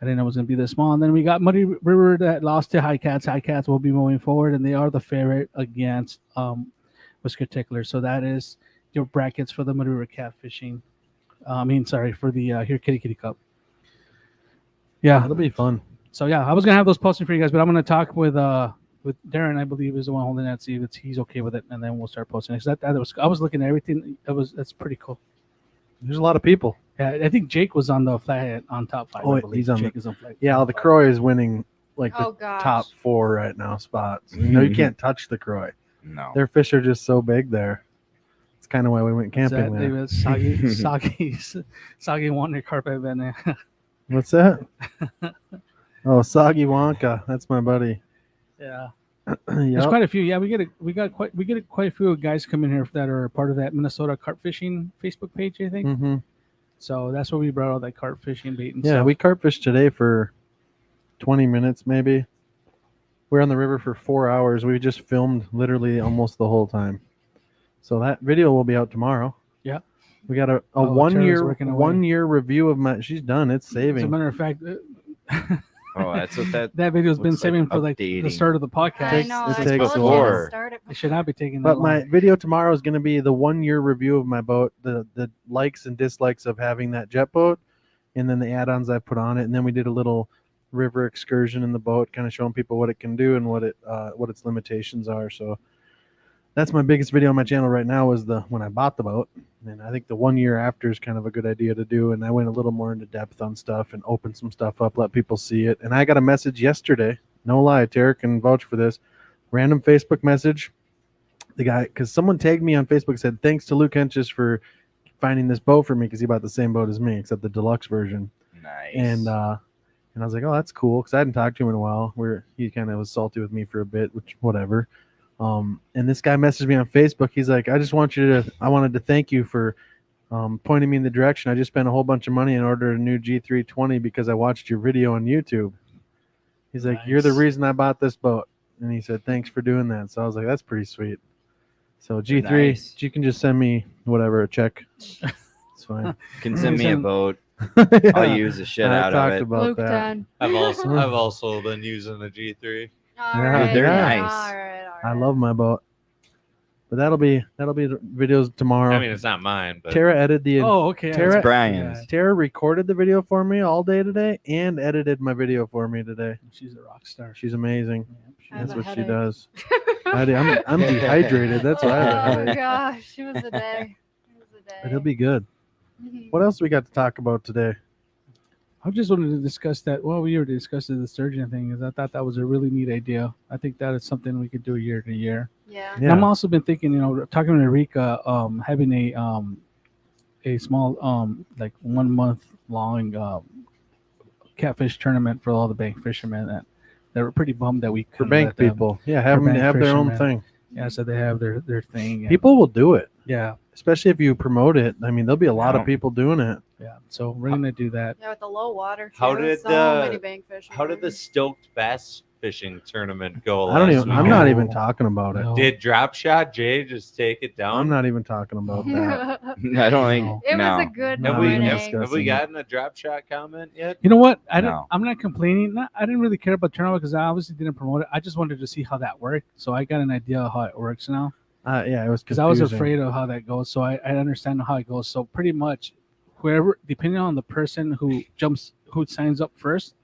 I didn't know it was gonna be this small. And then we got Muddy River that lost to High Cats. High Cats will be moving forward, and they are the favorite against Whisker Tickler. So that is your brackets for the Muddy River Catfishing. For the Here Kitty Kitty Cup. Yeah, It'll be fun. so yeah, I was gonna have those posted for you guys, but I'm gonna talk with Darren. I believe is the one holding that. See if he's okay with it, and then we'll start posting it. I was looking at everything. That's pretty cool. There's a lot of people. Yeah, I think Jake was on the flathead on top five. Oh, I believe. he's on Jake is on flag. Yeah, the Croy is winning like the Oh gosh. top 4 right now spots. You can't touch the Croy. No. Their fish are just so big there. It's kind of why we went camping there. David Soggy Wonder Carpet Van. What's that? Oh, Soggy Wonka. That's my buddy. Yeah. There's Yep. quite a few. Yeah, we get quite a few guys coming here that are part of that Minnesota carp fishing Facebook page, I think. Mhm. So that's where we brought all that carp fishing bait and Yeah, stuff. we carp fished today for 20 minutes maybe. We're on the river for 4 hours. We just filmed literally almost the whole time. So that video will be out tomorrow. Yeah. We got a Oh, one Tara's year working away. 1 year review of my. She's done. It's As a saving. matter of fact, Oh, that's what that. that video's been Looks like saving for like the updating. start of the I podcast. know. It I takes told you before. to start it. It should not be taking that But long. my video tomorrow is going to be the 1 year review of my boat, the likes and dislikes of having that jet boat, and then the add-ons I put on it. And then we did a little river excursion in the boat, kind of showing people what it can do and what its limitations are. So that's my biggest video on my channel right now is when I bought the boat. And I think the 1 year after is kind of a good idea to do. And I went a little more into depth on stuff and opened some stuff up, let people see it. And I got a message yesterday. No lie, Tara can vouch for this. Random Facebook message. the guy, because someone tagged me on Facebook, said thanks to Luke Henches for finding this boat for me because he bought the same boat as me except the deluxe version. Nice. And I was like, oh, that's cool, because I hadn't talked to him in a while. He kind of was salty with me for a bit, which whatever. And this guy messaged me on Facebook. He's like, I wanted to thank you for pointing me in the direction. I just spent a whole bunch of money and ordered a new G320 because I watched your video on YouTube. He's like, you're the Nice. reason I bought this boat. And he said, thanks for doing that. So I was like, that's pretty sweet. So G3, Nice. you can just send me whatever, a check. It's fine. You can send me a boat. Yeah. I'll use the shit I out of talked it. about Luke that. 10. I've also been using a G3. All Yeah, right. they're nice. All right. I love my boat. But that'll be the videos tomorrow. I mean, it's not mine, but Tara edited the Oh, okay. Tara- It's Brian's. Tara recorded the video for me all day today and edited my video for me today. She's a rock star. She's amazing. I have That's a what she headache. does. I'm dehydrated. That's why I have a Oh headache. gosh, it was a day. It was a day. But it'll be good. Mhm. What else we got to talk about today? I just wanted to discuss that. Well, we already discussed the Sturgeon thing. Is I thought that was a really neat idea. I think that is something we could do year to year. Yeah. And I'm also been thinking, talking to Rika, having a small like 1 month long catfish tournament for all the bank fishermen that they were pretty bummed that we For couldn't bank let them. people. Yeah, have them bank have their own fishermen. thing. Yeah, so they have their thing. And, People will do it, yeah, especially if you promote it. I mean, there'll be a lot Yeah. of people doing it. yeah. So we're gonna do that. Yeah, with the low water. Too. How did, so many bank fish? how did the stoked bass fishing tournament go? I don't last even. I'm weekend? not even talking about it. No. Did Drop Shot Jay just take it down? I'm not even talking about that. I don't think. No. It no. was a good Not Have we, even morning. have, have we gotten a Drop Shot comment yet? You know what? No. I'm not complaining. I didn't really care about tournament because I obviously didn't promote it. I just wanted to see how that worked. So I got an idea of how it works now. Yeah, it was Because I was confusing. afraid of how that goes, so I understand how it goes. So pretty much, whoever, depending on the person who signs up first,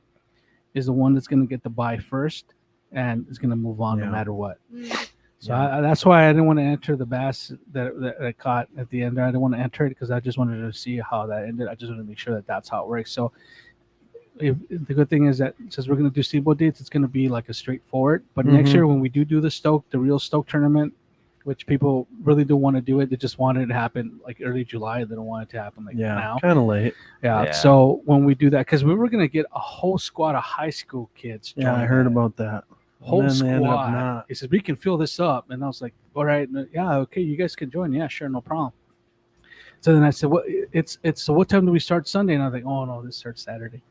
is the one that's going to get the buy first, and is going to move on Yeah. no matter what. Mm. So that's why I didn't want to enter the bass that I caught at the end there. I didn't want to enter it because I just wanted to see how that ended. I just wanted to make sure that that's how it works. So the good thing is that since we're going to do steamboat dates, it's going to be like a straightforward. But next Mhm. year when we do the real stoke tournament, which people really do want to do it. They just wanted it to happen like early July. They don't want it to happen like Yeah, now. kind of late. Yeah. Yeah. So when we do that, because we were going to get a whole squad of high school kids. Yeah, I joining heard that. about that. Whole And then they ended up squad. not. He says, we can fill this up. And I was like, all right. Yeah, okay. You guys can join. Yeah, sure. No problem. So then I said, well, so what time do we start Sunday? And I was like, oh, no, this starts Saturday.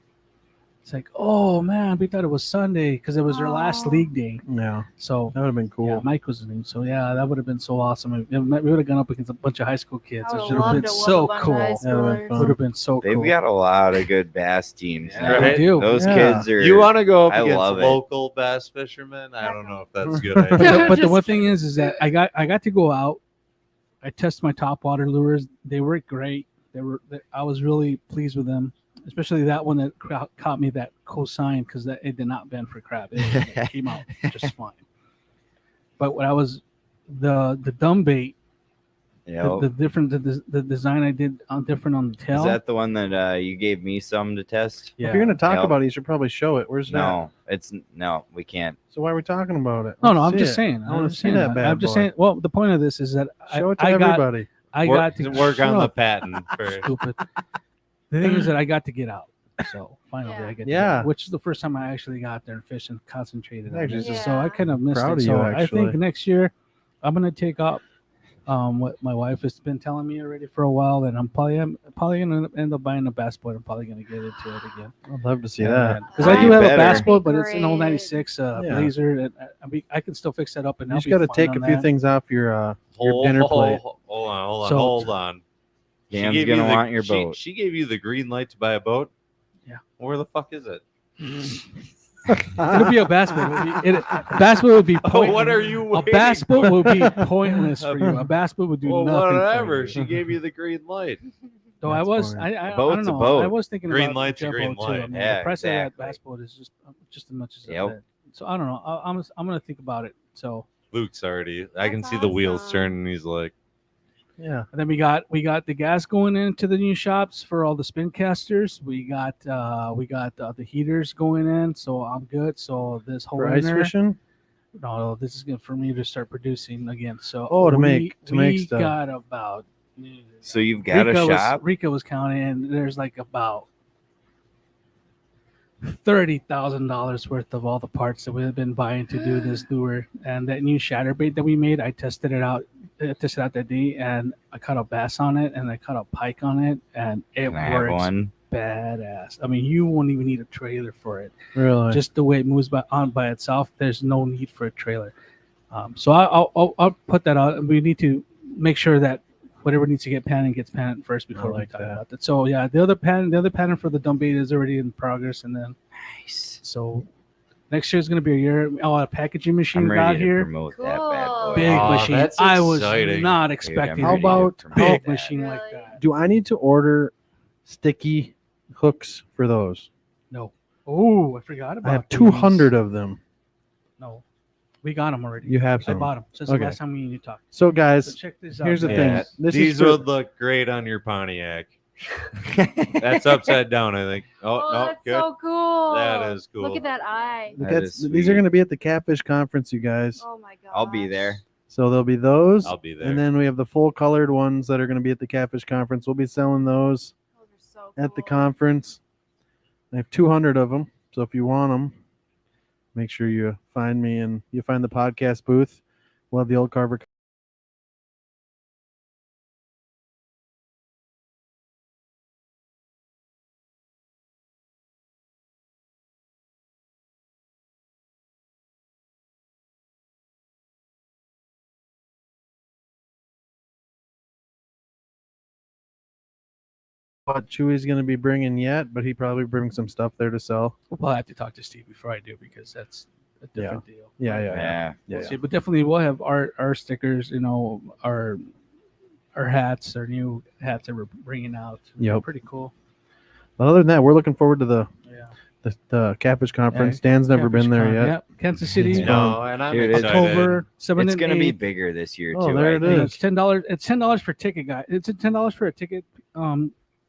It's like, oh, man, we thought it was Sunday because it was their last Oh. league day. Yeah, So that would have been cool. yeah, Mike was his name. So yeah, that would have been so awesome. We would have gone up against a bunch of high school kids. I It would would have love been to whoop so a bunch cool. of high Yeah, that'd schoolers. be fun. Would have been so They've cool. got a lot of good bass teams. Yeah, now. Yeah, right? they do. Those Yeah. kids are. You want to go up I against love it. local bass fishermen? I don't know if that's a good But idea. the, but the Just one thing is that I got to go out. I tested my top water lures. They worked great. I was really pleased with them, especially that one that caught me that cosine because it did not bend for crab. It came out just fine. But what I was the dumb bait, Yep. the design I did different on the tail. Is that the one that you gave me some to test? yeah. If you're gonna talk Yep. about it, you should probably show it. Where's that? No, we can't. So why are we talking about it? No, Let's I'm see just it. saying. I want I'm to just see saying that bad I'm just boy. saying. Well, the point of this is that Show it to I got everybody. I work, got to work on shut the up, patent first. stupid. The thing is that I got to get out. So finally, Yeah. I get to Yeah. get out, which is the first time I actually got there and fished and concentrated on Actually, it. just So I kind of missed proud it. of So you, I think actually. next year I'm gonna take up what my wife has been telling me already for a while, and I'm probably gonna end up buying a bass boat. I'm probably gonna get into it again. I'd love to see that. Because I do have Better. a bass boat, but it's an old Great. 96 Yeah. Blazer, and I can still fix that up. And You I'll just be got to fine take on a few that. things off your dinner plate. Hold So- on. She Dan's gave you gonna the- want your she- boat. She gave you the green light to buy a boat? Yeah. Where the fuck is it? It'll be a bass boat. Bass boat would be pointless. What are you A waiting bass boat for? would be pointless for you. A bass boat would do Well, nothing. whatever. For She you. gave you the green light. So I That's was, funny. I Boat's don't a know. boat. I was thinking Green about light's a jet green boat too. I light. mean, Yeah, the price of that exactly. bass boat is just as much as Yep. that. So I don't know. I'm gonna think about it. So Luke's already. I can That's see the wheels awesome. turning. He's like, Yeah. and then we got the gas going into the new shops for all the spin casters. We got the heaters going in. So I'm good. So this whole For ice winter, fishing? no, this is good for me to start producing again. So To make stuff. got about. So you've got a shop. Rika was counting, and there's like about $30,000 worth of all the parts that we've been buying to do this lure. And that new shatter bait that we made, I tested it out. That day, and I caught a bass on it, and I caught a pike on it, and it Can I have works one? badass. I mean, you won't even need a trailer for it. Really? Just the way it moves by itself, there's no need for a trailer. So I'll put that out. We need to make sure that whatever needs to get patented gets patented first before we talk about that. So yeah, the other patent for the dump bait is already in progress, and then Nice. so next year is going to be a year. A packaging machine I'm got ready to here. promote that bad boy. Big Aw, machine. that's I was exciting. not expecting How ready to about promote big that. machine like Really? that. Do I need to order sticky hooks for those? No. Oh, I forgot about. I have these. 200 of them. No, we got them already. You have I some. bought them since Okay. the last time we talked. So So guys, check this out. here's the guys. thing. Yeah, This these is for, would look great on your Pontiac. That's upside down, I think. Oh, no, that's good. so cool. That is cool. Look at that eye. look That at- is these are sweet. going to be at the Catfish Conference, you guys. Oh my god. I'll be there. So there'll be those. I'll be there. And then we have the full colored ones that are going to be at the Catfish Conference. We'll be selling those Those are so at the cool. conference. I have 200 of them. So if you want them, make sure you find me and you find the podcast booth. We'll have the Old Carver. What Chewy's going to be bringing yet, but he probably brings some stuff there to sell. Well, I have to talk to Steve before I do because that's a different deal. Yeah. Yeah. See, but definitely we'll have our stickers. You know, our hats, our new hats that we're bringing out. Yep. Pretty cool. But other than that, we're looking forward to the Yeah. Catfish Conference. Yeah, Dan's never been there CatFishCon. yet. Yep. Kansas City. It's No, and I'm Dude, it's excited. October 7 It's and gonna be 8. bigger this year Oh, too. there I it think. is. It's $10. It's $10 for ticket, guys. It's $10 for a ticket.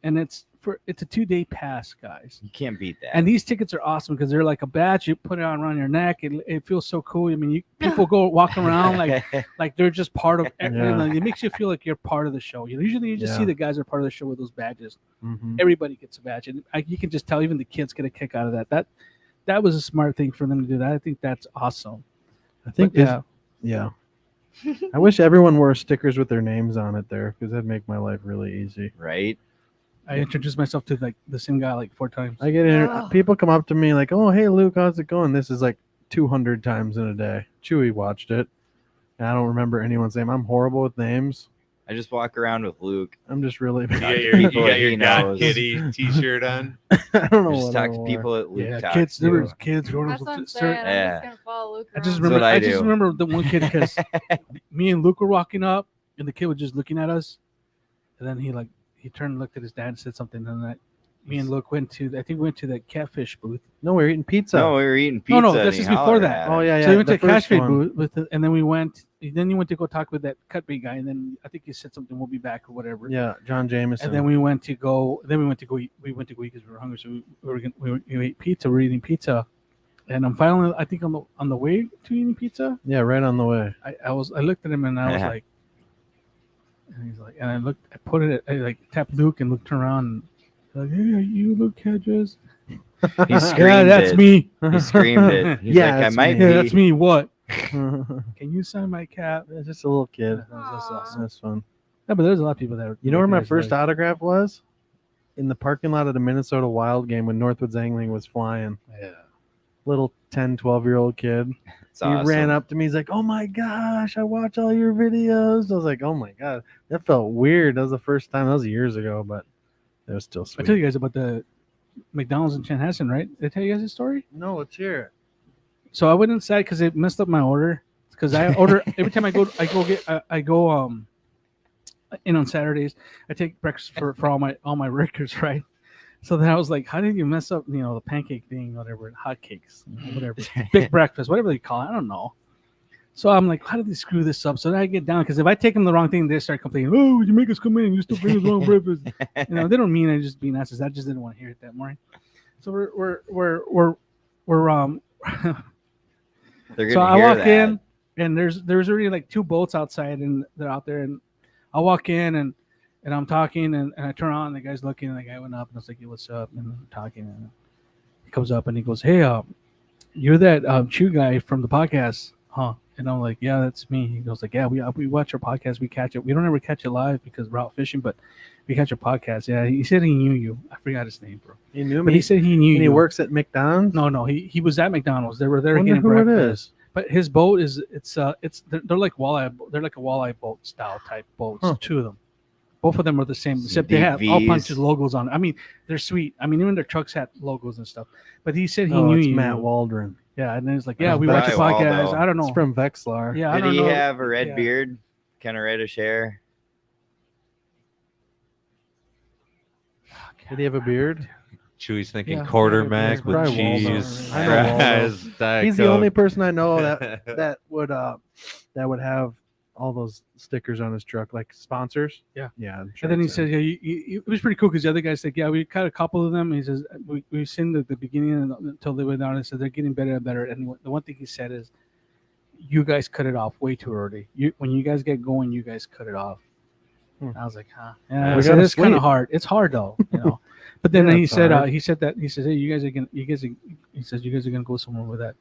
And it's a 2-day pass, guys. You can't beat that. And these tickets are awesome because they're like a badge. You put it on around your neck. It feels so cool. I mean, people go walk around like they're just part of. Yeah. You know, it makes you feel like you're part of the show. Usually, you just see Yeah. the guys that are part of the show with those badges. Mhm. Everybody gets a badge, and you can just tell. Even the kids get a kick out of that. That was a smart thing for them to do. That I think that's awesome. I think But, yeah. I wish everyone wore stickers with their names on it there because that'd make my life really easy. Right? I introduced myself to like the same guy like 4 times. I get Ugh. people come up to me like, "Oh, hey Luke, how's it going?" This is like 200 times in a day. Chewy watched it. And I don't remember anyone's name. I'm horrible with names. I just walk around with Luke. I'm just really You got bad. your, you People got he your God knows. Kitty t-shirt on. I don't know Just what talk I to wore. people at Luke Yeah, talks kids. There to. was kids going That's up what I'm to saying. I'm Yeah. just gonna follow Luke I just around. remember. what I I just do. remember the one kid because me and Luke were walking up, and the kid was just looking at us, and then he turned and looked at his dad and said something, and me and Luke went to the catfish booth. No, we're eating pizza. No, we were eating No, pizza. no, and this he is before hollered that. at Oh him. yeah. So we went the to the first catfish one. booth and then then you went to go talk with that cut bait guy, and then I think he said something. We'll be back or whatever. Yeah, John Jameson. And then we went to go. Then we went to go eat. We went to go eat because we were hungry. So we ate pizza. We're eating pizza, and I'm finally. I think on the way to eating pizza, yeah, right on the way. I looked at him and I was Yeah. like, and he's like, and I put it. I like tapped Luke and looked around. And like, hey, are you Luke Hedges? He Yeah, screamed that's it. me. He screamed it. He's Yeah, like, I that's might me. be. Yeah, that's me. What? It's Can you sign my cap? just a little kid. That's awesome. That's fun. Yeah, but there's a lot of people that. You know where my recognize first that. autograph was? In the parking lot of the Minnesota Wild game when Northwoods Angling was flying. Yeah. Little 10, 12-year-old kid. It's He awesome. ran up to me. He's like, "Oh my gosh, I watch all your videos." I was like, "Oh my god." That felt weird. That was the first time. That was years ago, but it was still I sweet. tell you guys about the McDonald's in Chanhassen, right? Did I tell you guys the story? No, let's hear it. So I went inside because it messed up my order. Because I order every time I go in on Saturdays. I take breakfast for all my workers, right? So then I was like, how did you mess up, the pancake thing, whatever, hotcakes, whatever, big breakfast, whatever they call it, I don't know. So I'm like, how did they screw this up? So then I get down because if I take them the wrong thing, they start complaining. Oh, you make us come in and you still bring us wrong breakfast. They don't mean I just being asses. I just didn't want to hear it that morning. So we're They're So gonna I hear walk that. in, and there's already like 2 boats outside, and they're out there, and I walk in, and I'm talking, and I turn on, and the guy's looking, and the guy went up, and I was like, hey, what's up? And I'm talking, and he comes up, and he goes, hey, you're that Chew guy from the podcast, huh? And I'm like, yeah, that's me. He goes like, yeah, we watch your podcast, we catch it. We don't ever catch it live because we're out fishing, but we catch your podcast. Yeah, he said he knew you. I forgot his name, bro. He knew But me. he said he knew and you. he works at McDonald's. No, he was at McDonald's. They were there Wonder getting who it breakfast. is. But his boat is they're like walleye. They're like a walleye boat style type boats. Huh. 2 of them. Both of them are the same, Some except they big have all Vs. bunches of logos on it. I mean, they're sweet. I mean, even their trucks had logos and stuff. But he said he Oh, knew it's you. Matt Waldron. Yeah, and then he's like, yeah, That's we watch your probably podcast. Waldo. I don't know. It's from Vexlar. Yeah, I Did don't he know. have a red Yeah. beard, kind of reddish hair? Did he have a beard? Chewy's thinking Yeah, quarter yeah, mac it's with probably Waldo. cheese, I know Waldo. fries, Diet He's the only Coke. person I know that would have all those stickers on his truck, like sponsors. Yeah. Yeah. I'm sure And then he it's him. said, yeah, it was pretty cool because the other guy said, yeah, we caught a couple of them. He says, we've seen the beginning until they went down. And said they're getting better and better. And the one thing he said is, you guys cut it off way too early. When you guys get going, you guys cut it off. Hmm. I was like, huh? Yeah, We I said, gotta it's kind sleep. of hard. It's hard though, you know. But then Yeah, he it's said, hard. he said, hey, you guys are gonna go somewhere with that.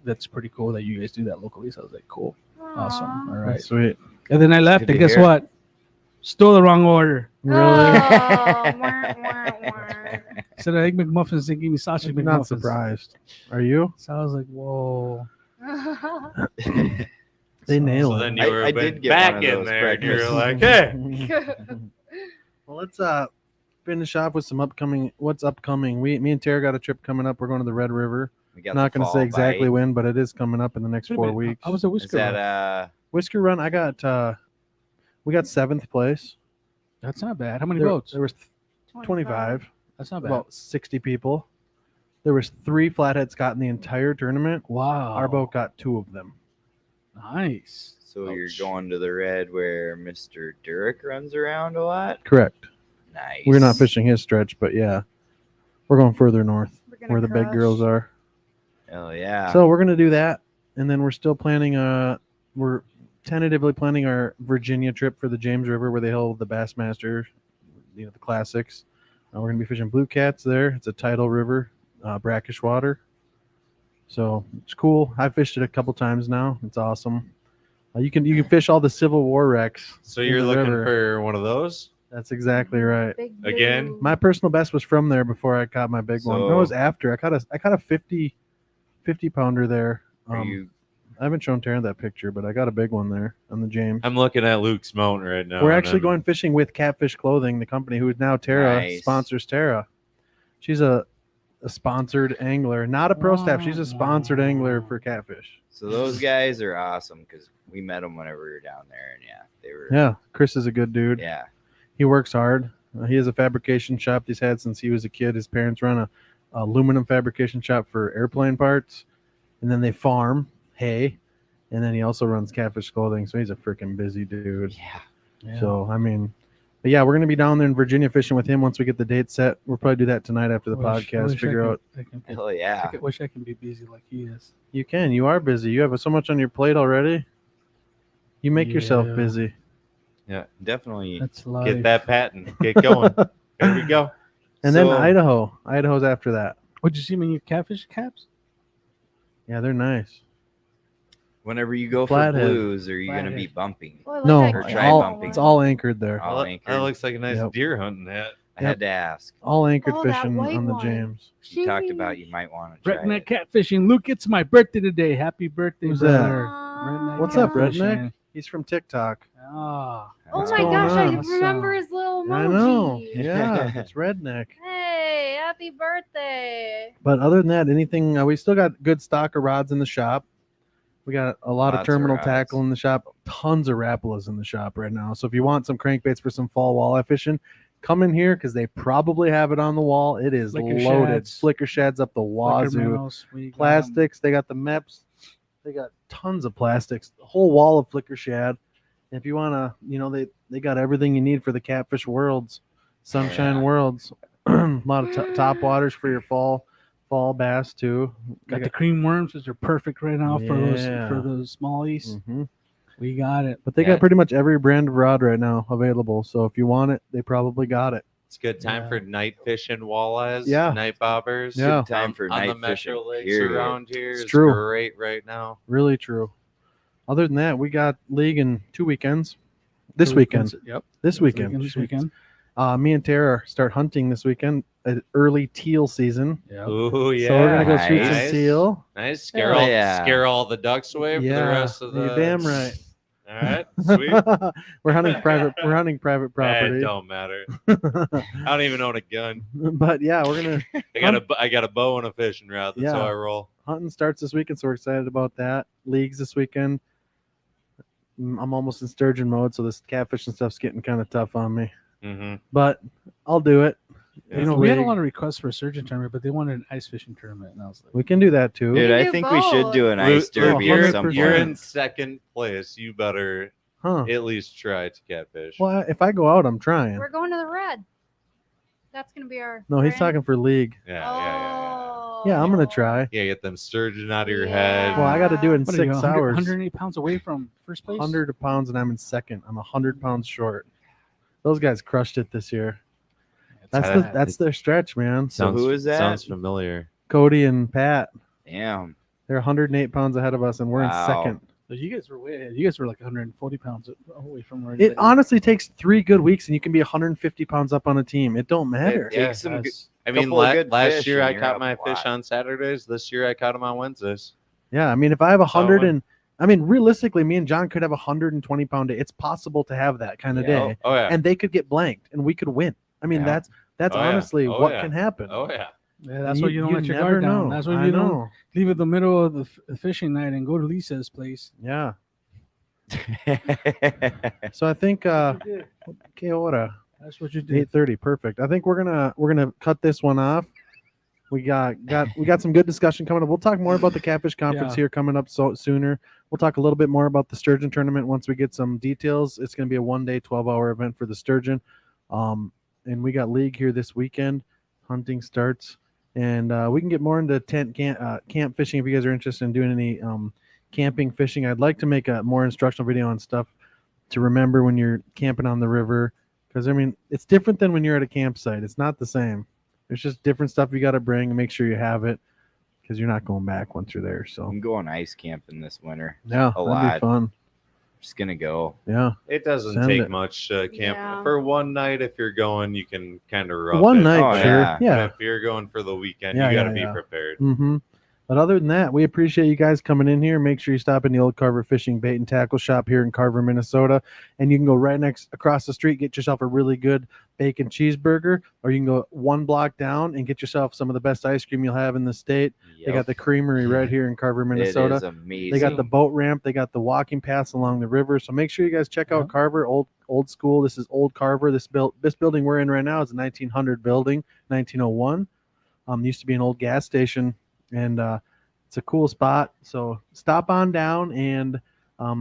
That's pretty cool that you guys do that locally. So I was like, cool, awesome, all right. That's sweet. And then I left, Good and to guess hear. what? Stole the wrong order. Really? Oh, wah, wah, wah. Instead of egg McMuffins, they gave me sausage I'm McMuffins. not surprised. Are you? So I was like, whoa. They nail So it. then you were I a bit did get back one of in those there, and you were breakfasts. like, "Hey, Well, let's finish off with some upcoming. What's upcoming? Me and Tara got a trip coming up. We're going to the Red River. We got I'm not the going to fall say exactly bite. when, but it is coming up in the next Wait a 4 minute, weeks. I was a Is whisker. that Whisker Run. I got we got 7th place. That's not bad. How many There, boats? there was 25, That's not bad. about 60 people. There was 3 flathead Scott in the entire tournament. Wow. Our boat got 2 of them. Nice. so you're Ouch. going to the red where Mr. Durek runs around a lot? Correct. Nice. We're not fishing his stretch, but yeah, we're going further north We're gonna where the big crush. girls are. Oh yeah. So we're gonna do that, and then we're still planning. We're tentatively planning our Virginia trip for the James River, where they hold the Bassmaster, the classics. We're gonna be fishing blue cats there. It's a tidal river, brackish water. So it's cool. I've fished it a couple times now. It's awesome. You can fish all the Civil War wrecks. so in you're the looking river. for one of those?" That's exactly right. Big Again? blue. My personal best was from there before I caught my big one. No, it was So- after. I caught a 50 pounder there. Are you I haven't shown Tara that picture, but I got a big one there on the James. I'm looking at Luke's mount right now. We're and actually I'm- going fishing with Catfish Clothing, the company who is now Tera Nice. sponsors Tera. She's a sponsored angler, not a pro staff. She's a sponsored angler for Catfish. so those guys are awesome because we met them whenever we were down there, and yeah, they were. Yeah, Chris is a good dude. Yeah. He works hard. He has a fabrication shop he's had since he was a kid. His parents run a aluminum fabrication shop for airplane parts, and then they farm hay, and then he also runs Catfish Clothing. So he's a freaking busy dude. Yeah. Yeah. So I mean, but yeah, we're gonna be down there in Virginia fishing with him once we get the date set. We'll probably do that tonight after the podcast. Figure out Hell yeah. Wish I can be busy like he is. you can. You are busy. You have so much on your plate already. You make yourself Yeah. busy. Yeah, Definitely. That's life. get that patent. Get going. There we go. And then So- Idaho. Idaho's after that. What'd you see when you catfish caps? Yeah, they're nice. Whenever you go Flathead. for blues, are you going to be Flathead. bumping? Oh, I like No, that Or color. try all, bumping. it's all anchored there. All Well, that anchored. looks like a nice Yep. deer hunting hat. I had to ask. All anchored Oh, that fishing white on the one. James. You talked about you might want to try Redneck it. catfishing. Luke, it's my birthday today. Happy birthday, Who's that? brother. Aw. What's up, catfishing. Redneck? He's from TikTok. Ah. Oh What's my going gosh, on? I remember his little emoji. I know. Yeah, it's Redneck. Hey, happy birthday. But other than that, anything, we still got good stock of rods in the shop. We got a lot of Lots of terminal rods. tackle in the shop, tons of Rapalas in the shop right now. So if you want some crankbaits for some fall walleye fishing, come in here because they probably have it on the wall. It is Flicker loaded. shads. Flicker shads up the wazoo. Minnows, we got 'em. Plastics, they got the MEPs. They got tons of plastics, the whole wall of flicker shad. If you want to, they got everything you need for the catfish worlds, sunshine Yeah. worlds. A lot of top waters for your fall fall bass too. Got the cream worms, which are perfect right now for Yeah. those smallies. hmm We got it. But they Yeah. got pretty much every brand of rod right now available. So if you want it, they probably got it. It's a good time for night fishing walleyes, Yeah. night bobbers. Yeah. Good time for on night the metro fishing, lakes period. around here. It's It's true. great right now. Really true. Other than that, we got league in 2 weekends. This weekend. Yep. This weekend. This weekend. Me and Tara start hunting this weekend. An early teal season. Yeah. Ooh, yeah. So we're gonna go shoot Nice. some teal. Nice. Hell yeah. Scare all the ducks away for the rest of the. You're damn right. All right. Sweet. We're hunting private property. It don't matter. I don't even own a gun. But yeah, we're gonna I got a bow and a fishing rod. That's how Yeah. I roll. hunting starts this weekend, so we're excited about that. Leagues this weekend. I'm almost in sturgeon mode, so this catfishing stuff's getting kind of tough on me. Mm-hmm. But I'll do it. Yeah. You know, we had a League. lot of requests for a Sturgeon tournament, but they wanted an ice fishing tournament, and I was like, We can do that too. Dude, We I do think we should both. do an ice derby at some 100%. You're point. in second place. You better Huh. at least try to catfish. Well, if I go out, I'm trying. We're going to the red. That's gonna be our. No, he's brand- talking for league. Oh. Yeah, I'm gonna try. Yeah, get them sturgeon out of your Yeah. head. Well, I got to do it in what are you, 6 100 hours. 108 pounds away from first place? 100 pounds, and I'm in second. I'm 100 pounds short. Those guys crushed it this year. That's their stretch, man. So who is that? Sounds familiar. Cody and Pat. Damn. They're 108 pounds ahead of us, and we're Wow. in second. So you guys were way ahead. You guys were like 140 pounds away from where It honestly takes 3 good weeks, and you can be 150 pounds up on a team. It don't matter. It takes some good, I mean, couple of good last fish year and I you're caught up my a fish lot. on Saturdays. This year I caught them on Wednesdays. Yeah, I mean, if I have 100 So, and I mean, realistically, me and John could have a 120 pound day. It's possible to have that kind of Yeah. day, Oh yeah. and they could get blanked, and we could win. I mean, Yeah. that's Oh, yeah. honestly Oh, what yeah. can happen. Oh yeah. Yeah, that's why you don't let your never guard down. know. That's why I you don't know. leave it the middle of the fishing night and go to Lisa's place. Yeah. So I think que hora? That's what you did. 8:30. Perfect. I think we're gonna cut this one off. We got some good discussion coming up. We'll talk more about the catfish conference Yeah. here coming up sooner. We'll talk a little bit more about the sturgeon tournament once we get some details. It's going to be a 1-day, 12-hour event for the sturgeon. And we got league here this weekend. Hunting starts, and we can get more into camp fishing if you guys are interested in doing any camping fishing. I'd like to make a more instructional video on stuff to remember when you're camping on the river, because I mean it's different than when you're at a campsite. It's not the same. There's just different stuff you got to bring and make sure you have it, because you're not going back once you're there. So I'm going ice camping this winter. yeah, A that'd lot. be fun. Just gonna go. Yeah, It doesn't Send take it. much camp Yeah. for one night. If you're going, you can kind of rough one it. night, Oh, sure. yeah. Yeah. If you're going for the weekend, Yeah, you got to yeah, be yeah. prepared. Mm-hmm. But other than that, we appreciate you guys coming in here. Make sure you stop in the Old Carver Fishing Bait and Tackle Shop here in Carver, Minnesota. And you can go right across the street, get yourself a really good bacon cheeseburger, or you can go 1 block down and get yourself some of the best ice cream you'll have in the state. They got the creamery right here in Carver, Minnesota. It is amazing. They got the boat ramp. They got the walking paths along the river. So make sure you guys check out Yeah. Carver, old school. This is Old Carver. This building we're in right now is a 1900 building, 1901. Used to be an old gas station, and it's a cool spot. So stop on down, and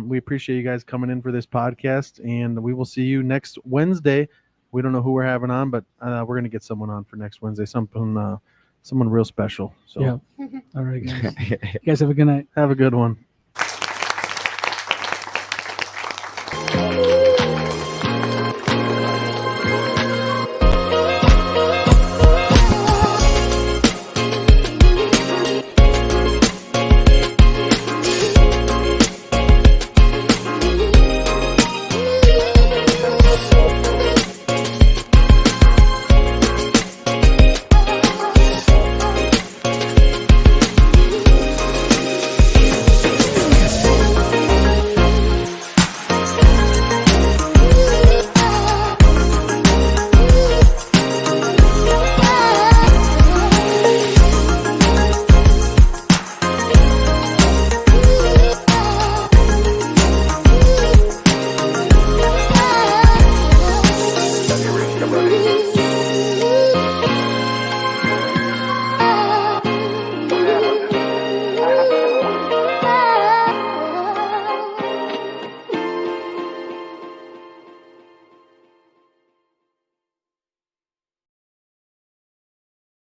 we appreciate you guys coming in for this podcast. And we will see you next Wednesday. We don't know who we're having on, but we're gonna get someone on for next Wednesday. Someone real special. So Yeah. All right, guys. You guys have a good night. have a good one.